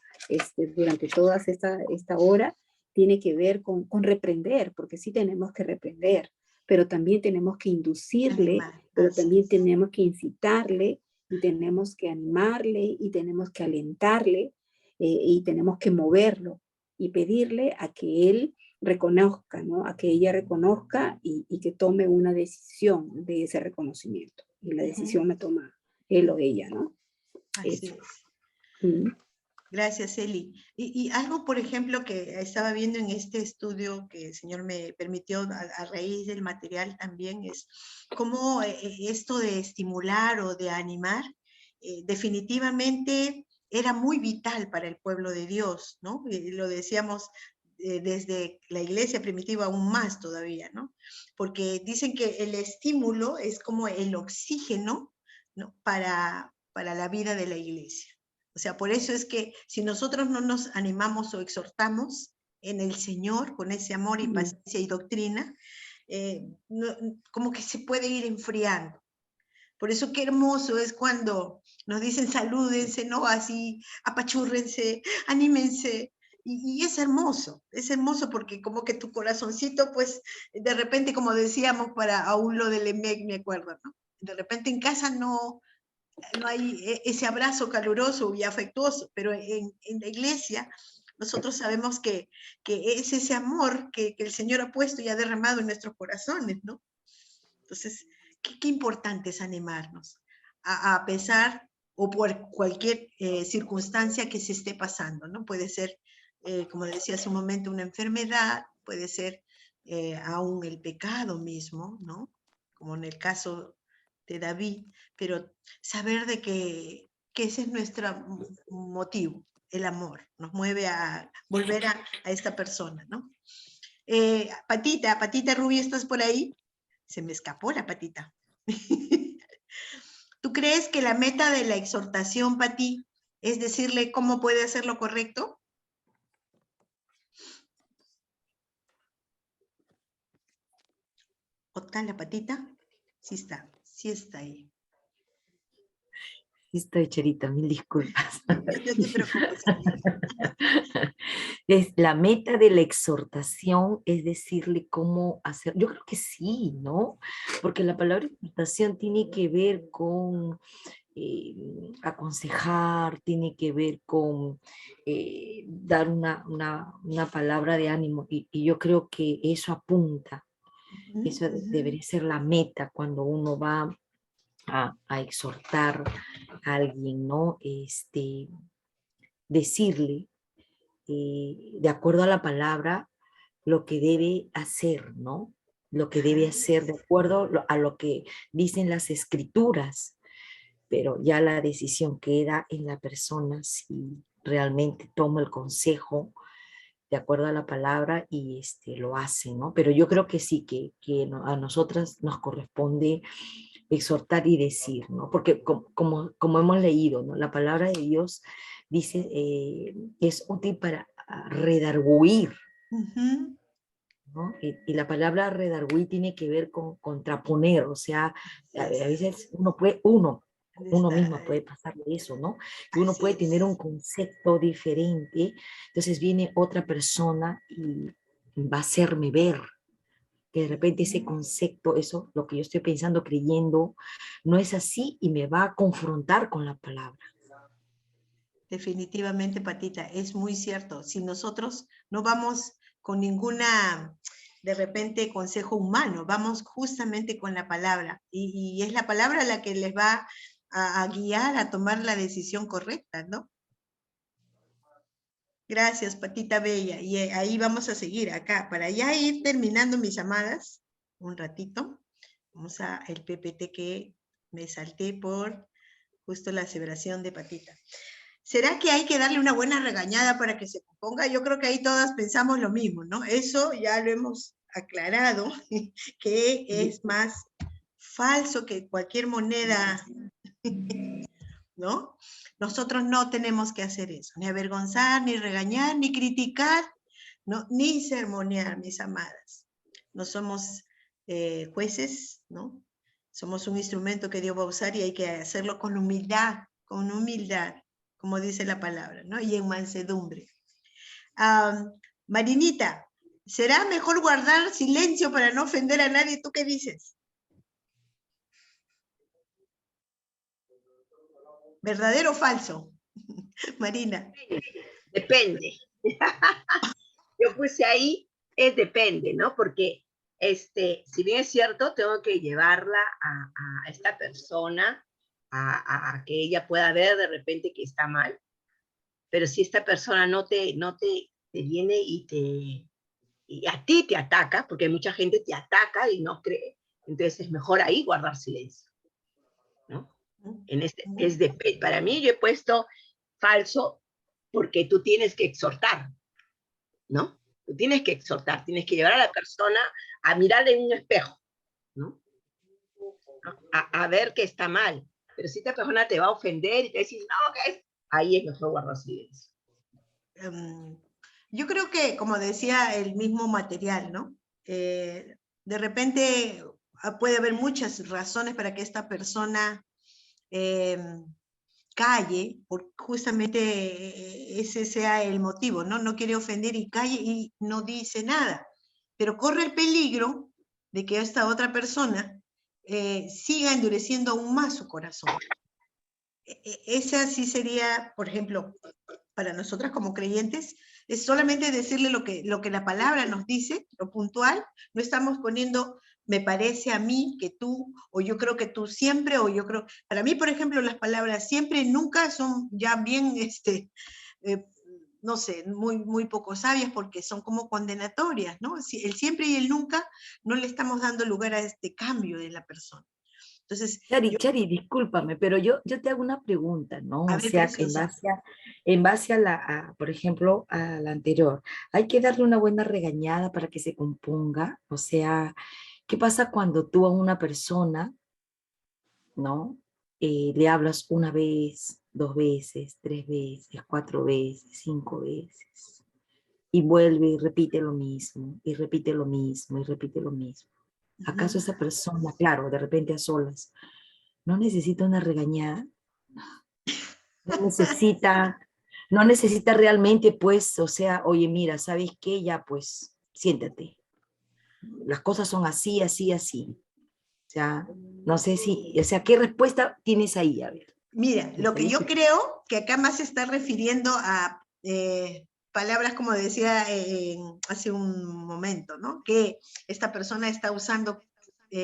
durante toda esta hora, tiene que ver con reprender, porque sí tenemos que reprender, pero también tenemos que inducirle, pero también tenemos que incitarle, y tenemos que animarle, y tenemos que alentarle, y tenemos que moverlo, y pedirle a que él reconozca, ¿no? A que ella reconozca y que tome una decisión de ese reconocimiento. Y la decisión la toma él o ella, ¿no? Así es. Gracias, Eli. Y algo, por ejemplo, que estaba viendo en este estudio que el Señor me permitió a raíz del material también, es cómo esto de estimular o de animar definitivamente era muy vital para el pueblo de Dios, ¿no? Lo decíamos desde la iglesia primitiva aún más todavía, ¿no? Porque dicen que el estímulo es como el oxígeno, ¿no? Para la vida de la iglesia. O sea, por eso es que si nosotros no nos animamos o exhortamos en el Señor, con ese amor y paciencia y doctrina, como que se puede ir enfriando. Por eso qué hermoso es cuando nos dicen salúdense, ¿no? Así, apachúrrense, anímense. Y es hermoso porque como que tu corazoncito, pues, de repente, como decíamos para aún lo del EMEC, me acuerdo, ¿no? De repente en casa no hay ese abrazo caluroso y afectuoso, pero en la iglesia nosotros sabemos que es ese amor que el Señor ha puesto y ha derramado en nuestros corazones, ¿no? Entonces, qué importante es animarnos, a pesar o por cualquier circunstancia que se esté pasando, ¿no? Puede ser, como decía hace un momento, una enfermedad, puede ser aún el pecado mismo, ¿no? Como en el caso de David, pero saber de que ese es nuestro motivo, el amor, nos mueve a volver a esta persona, ¿no? Patita Rubio, ¿estás por ahí? Se me escapó la patita. ¿Tú crees que la meta de la exhortación, Pati, es decirle cómo puede hacer lo correcto? ¿O está la patita? Sí está ahí. Sí estoy, Charita, mil disculpas. No te preocupes. La meta de la exhortación es decirle cómo hacer. Yo creo que sí, ¿no? Porque la palabra exhortación tiene que ver con aconsejar, tiene que ver con dar una palabra de ánimo. Y yo creo que eso apunta. Eso debería ser la meta cuando uno va a exhortar a alguien, ¿no? Decirle, de acuerdo a la palabra, lo que debe hacer, ¿no? Lo que debe hacer de acuerdo a lo que dicen las escrituras, pero ya la decisión queda en la persona si realmente toma el consejo de acuerdo a la palabra y lo hace, ¿no? Pero yo creo que sí, que a nosotras nos corresponde exhortar y decir, ¿no? Porque como hemos leído, ¿no? La palabra de Dios dice, es útil para redarguir, ¿no? Y la palabra redarguir tiene que ver con contraponer, o sea, a veces uno mismo puede pasar de eso, ¿no? Que uno puede tener un concepto diferente, entonces viene otra persona y va a hacerme ver que de repente ese concepto, eso, lo que yo estoy pensando, creyendo, no es así y me va a confrontar con la palabra. Definitivamente, Patita, es muy cierto. Si nosotros no vamos con ninguna, de repente, consejo humano, vamos justamente con la palabra. Y es la palabra la que les va a guiar a tomar la decisión correcta, ¿no? Gracias, Patita Bella. Y ahí vamos a seguir acá. Para ya ir terminando mis llamadas, un ratito, vamos a el PPT que me salté por justo la aseveración de Patita. ¿Será que hay que darle una buena regañada para que se componga? Yo creo que ahí todas pensamos lo mismo, ¿no? Eso ya lo hemos aclarado, que es más falso que cualquier moneda ¿no? Nosotros no tenemos que hacer eso, ni avergonzar, ni regañar, ni criticar, ¿no? Ni sermonear, mis amadas. No somos jueces, ¿no? Somos un instrumento que Dios va a usar y hay que hacerlo con humildad, como dice la palabra, ¿no? Y en mansedumbre. Marinita, ¿será mejor guardar silencio para no ofender a nadie? ¿Tú qué dices? ¿Verdadero o falso? Marina. Depende. Yo puse ahí, depende, ¿no? Porque, si bien es cierto, tengo que llevarla a esta persona a que ella pueda ver de repente que está mal, pero si esta persona no te viene y a ti te ataca, porque mucha gente te ataca y no cree, entonces es mejor ahí guardar silencio, ¿no? Para mí yo he puesto falso porque tú tienes que exhortar, ¿no? Tú tienes que exhortar, tienes que llevar a la persona a mirar en un espejo, ¿no? A ver que está mal. Pero si esta persona te va a ofender y te dice, no, ¿qué es? Ahí es mejor guardar silencio. Yo creo que, como decía, el mismo material, ¿no? De repente puede haber muchas razones para que esta persona calle, porque justamente ese sea el motivo, ¿no? No quiere ofender y calle y no dice nada, pero corre el peligro de que esta otra persona siga endureciendo aún más su corazón. Esa sí sería, por ejemplo, para nosotras como creyentes, es solamente decirle lo que la palabra nos dice, lo puntual, no estamos poniendo me parece a mí que tú, o yo creo que tú siempre, o yo creo, para mí, por ejemplo, las palabras siempre, nunca son ya bien, no sé, muy poco sabias porque son como condenatorias, ¿no? El siempre y el nunca no le estamos dando lugar a este cambio de la persona. Entonces, Chari, discúlpame, pero yo te hago una pregunta, ¿no? A O ver, sea, preciosa. en base por ejemplo, a la anterior, hay que darle una buena regañada para que se componga. O sea, ¿qué pasa cuando tú a una persona, ¿no? Le hablas una vez, 2 veces, 3 veces, 4 veces, 5 veces, y vuelve y repite lo mismo, y repite lo mismo, y repite lo mismo? ¿Acaso esa persona, claro, de repente a solas, no necesita una regañada? No necesita realmente, pues, o sea, oye, mira, ¿sabes qué? Ya, pues, siéntate. Las cosas son así, así, así. O sea, no sé si, o sea, ¿qué respuesta tienes ahí? A ver. Mira, lo que yo creo que acá más se está refiriendo a palabras como decía hace un momento, ¿no? Que esta persona está usando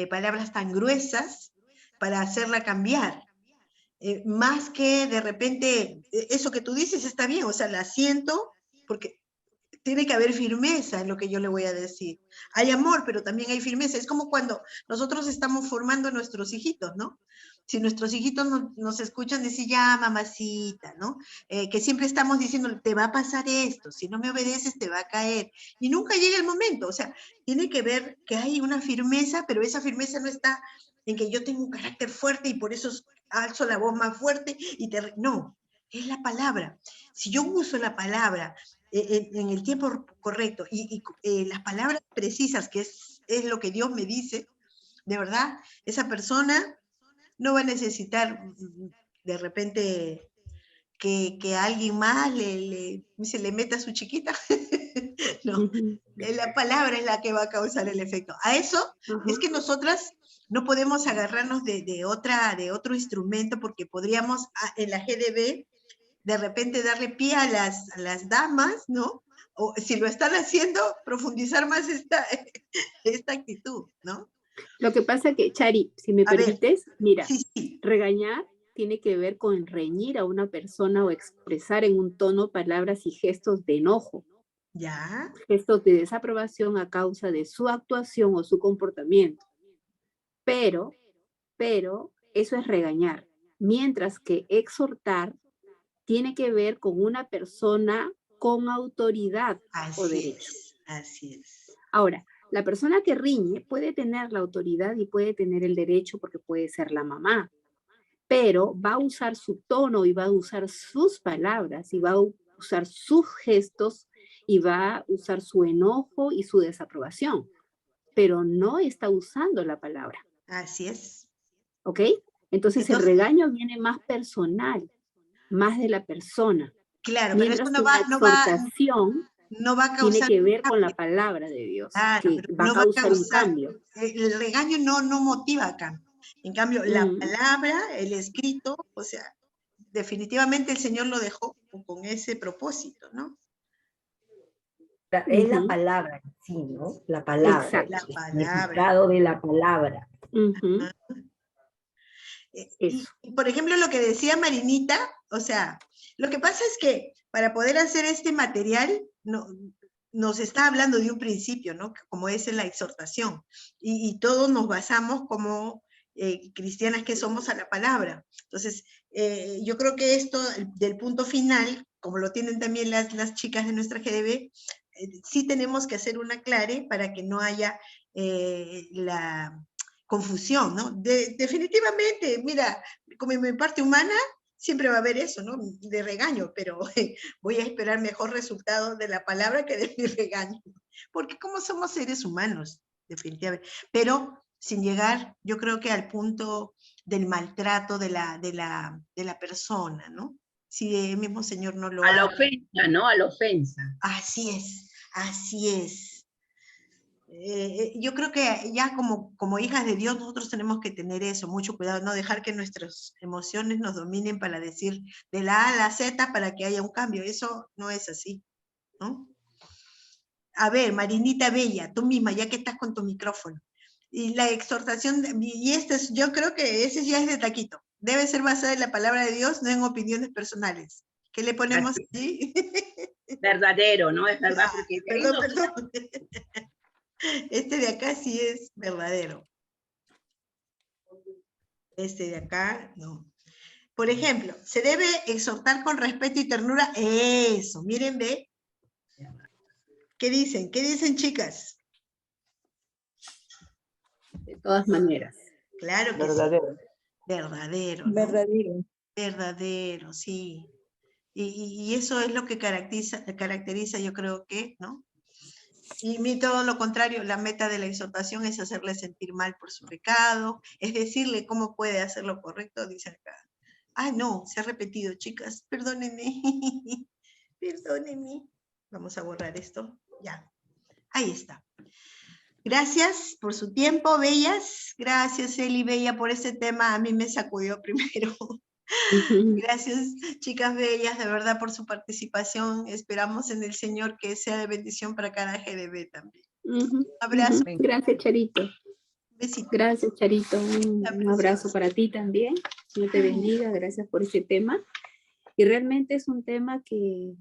palabras tan gruesas para hacerla cambiar. Más que de repente, eso que tú dices está bien, o sea, la siento porque tiene que haber firmeza en lo que yo le voy a decir. Hay amor, pero también hay firmeza. Es como cuando nosotros estamos formando a nuestros hijitos, ¿no? Si nuestros hijitos nos escuchan decir, ya, mamacita, ¿no? Que siempre estamos diciendo, te va a pasar esto, si no me obedeces te va a caer. Y nunca llega el momento, o sea, tiene que ver que hay una firmeza, pero esa firmeza no está en que yo tengo un carácter fuerte y por eso alzo la voz más fuerte y no, es la palabra. Si yo uso la palabra en el tiempo correcto y las palabras precisas, que es lo que Dios me dice, de verdad, esa persona no va a necesitar de repente que alguien más se le meta su chiquita. No, la palabra es la que va a causar el efecto. A eso es que nosotras no podemos agarrarnos de otro instrumento porque podríamos en la GDB de repente darle pie a las damas, ¿no? O si lo están haciendo, profundizar más esta actitud, ¿no? Lo que pasa que, Chari, si me permites, mira, sí. Regañar tiene que ver con reñir a una persona o expresar en un tono palabras y gestos de enojo. Ya. Gestos de desaprobación a causa de su actuación o su comportamiento. Pero eso es regañar. Mientras que exhortar tiene que ver con una persona con autoridad o derecho. Así es. Ahora, la persona que riñe puede tener la autoridad y puede tener el derecho porque puede ser la mamá, pero va a usar su tono y va a usar sus palabras y va a usar sus gestos y va a usar su enojo y su desaprobación, pero no está usando la palabra. Así es. ¿Ok? Entonces el regaño viene más personal, más de la persona. Claro, pero eso Mientras que la exhortación no va a tiene causar que un ver con la cambio. palabra de Dios, Claro, que pero va a no causar un cambio. el regaño no motiva cambio. En cambio, la palabra, el escrito, o sea, definitivamente el Señor lo dejó con ese propósito, ¿no? Es la palabra en sí, ¿no? La palabra, Exacto. La el palabra. significado de la palabra. Y, por ejemplo, lo que decía Marinita, o sea, lo que pasa es que para poder hacer este material, nos está hablando de un principio, ¿no? Como es en la exhortación. Y todos nos basamos como cristianas que somos a la palabra. Entonces, yo creo que esto del punto final, como lo tienen también las chicas de nuestra GDB, sí tenemos que hacer una aclare para que no haya la confusión, ¿no? Definitivamente, mira, como en mi parte humana, siempre va a haber eso, ¿no? De regaño, pero voy a esperar mejor resultado de la palabra que de mi regaño, porque como somos seres humanos, definitivamente, pero sin llegar, yo creo que al punto del maltrato de la persona, ¿no? Si el mismo Señor no lo hace. A la ofensa, ¿no? A la ofensa. Así es, así es. Yo creo que ya como hijas de Dios nosotros tenemos que tener eso, mucho cuidado, no dejar que nuestras emociones nos dominen para decir de la A a la Z para que haya un cambio, eso no es así, ¿no? A ver, Marinita Bella, tú misma, ya que estás con tu micrófono, y la exhortación, y yo creo que ese ya es de taquito, debe ser basada en la palabra de Dios, no en opiniones personales. ¿Qué le ponemos allí? Verdadero, ¿no? Es verdad, porque perdón. Este de acá sí es verdadero. Este de acá, no. Por ejemplo, se debe exhortar con respeto y ternura. Eso, miren, ve. ¿Qué dicen? ¿Qué dicen, chicas? De todas maneras. Claro que Verdadero. sí. Verdadero, ¿no? Verdadero. Verdadero, sí. Y eso es lo que caracteriza, yo creo que, ¿no? Y todo lo contrario, la meta de la exhortación es hacerle sentir mal por su pecado, es decirle cómo puede hacer lo correcto, dice acá. Ah, no, se ha repetido, chicas, perdónenme, perdónenme. Vamos a borrar esto, ya, ahí está. Gracias por su tiempo, bellas. Gracias, Eli, bella, por este tema. A mí me sacudió primero. Gracias, chicas bellas, de verdad, por su participación. Esperamos en el Señor que sea de bendición para cada GDB también. Un abrazo. Gracias, Charito. Besito. Gracias, Charito. Un abrazo para ti también. Dios te bendiga. Gracias por este tema. Y realmente es un tema que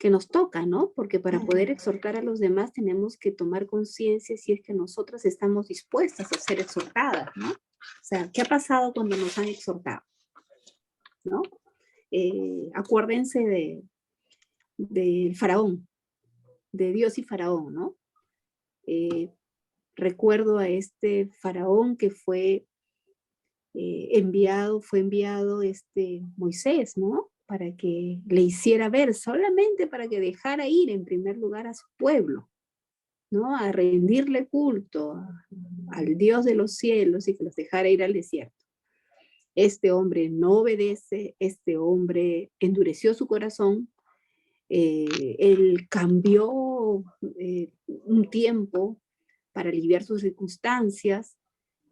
nos toca, ¿no? Porque para poder exhortar a los demás tenemos que tomar conciencia si es que nosotras estamos dispuestas a ser exhortadas, ¿no? O sea, ¿qué ha pasado cuando nos han exhortado? ¿No? Acuérdense del faraón, de Dios y faraón, ¿no? Recuerdo a este faraón que fue enviado Moisés, ¿no? Para que le hiciera ver, solamente para que dejara ir en primer lugar a su pueblo, ¿no? A rendirle culto al Dios de los cielos y que los dejara ir al desierto. Este hombre no obedece, este hombre endureció su corazón, él cambió un tiempo para aliviar sus circunstancias,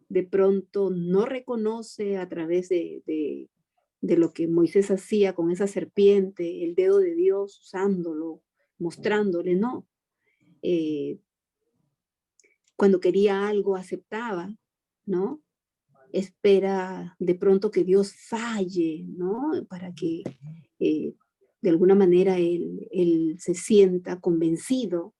de pronto no reconoce a través de lo que Moisés hacía con esa serpiente, el dedo de Dios usándolo, mostrándole, no. Cuando quería algo aceptaba, ¿no? Espera de pronto que Dios falle, ¿no? Para que de alguna manera él se sienta convencido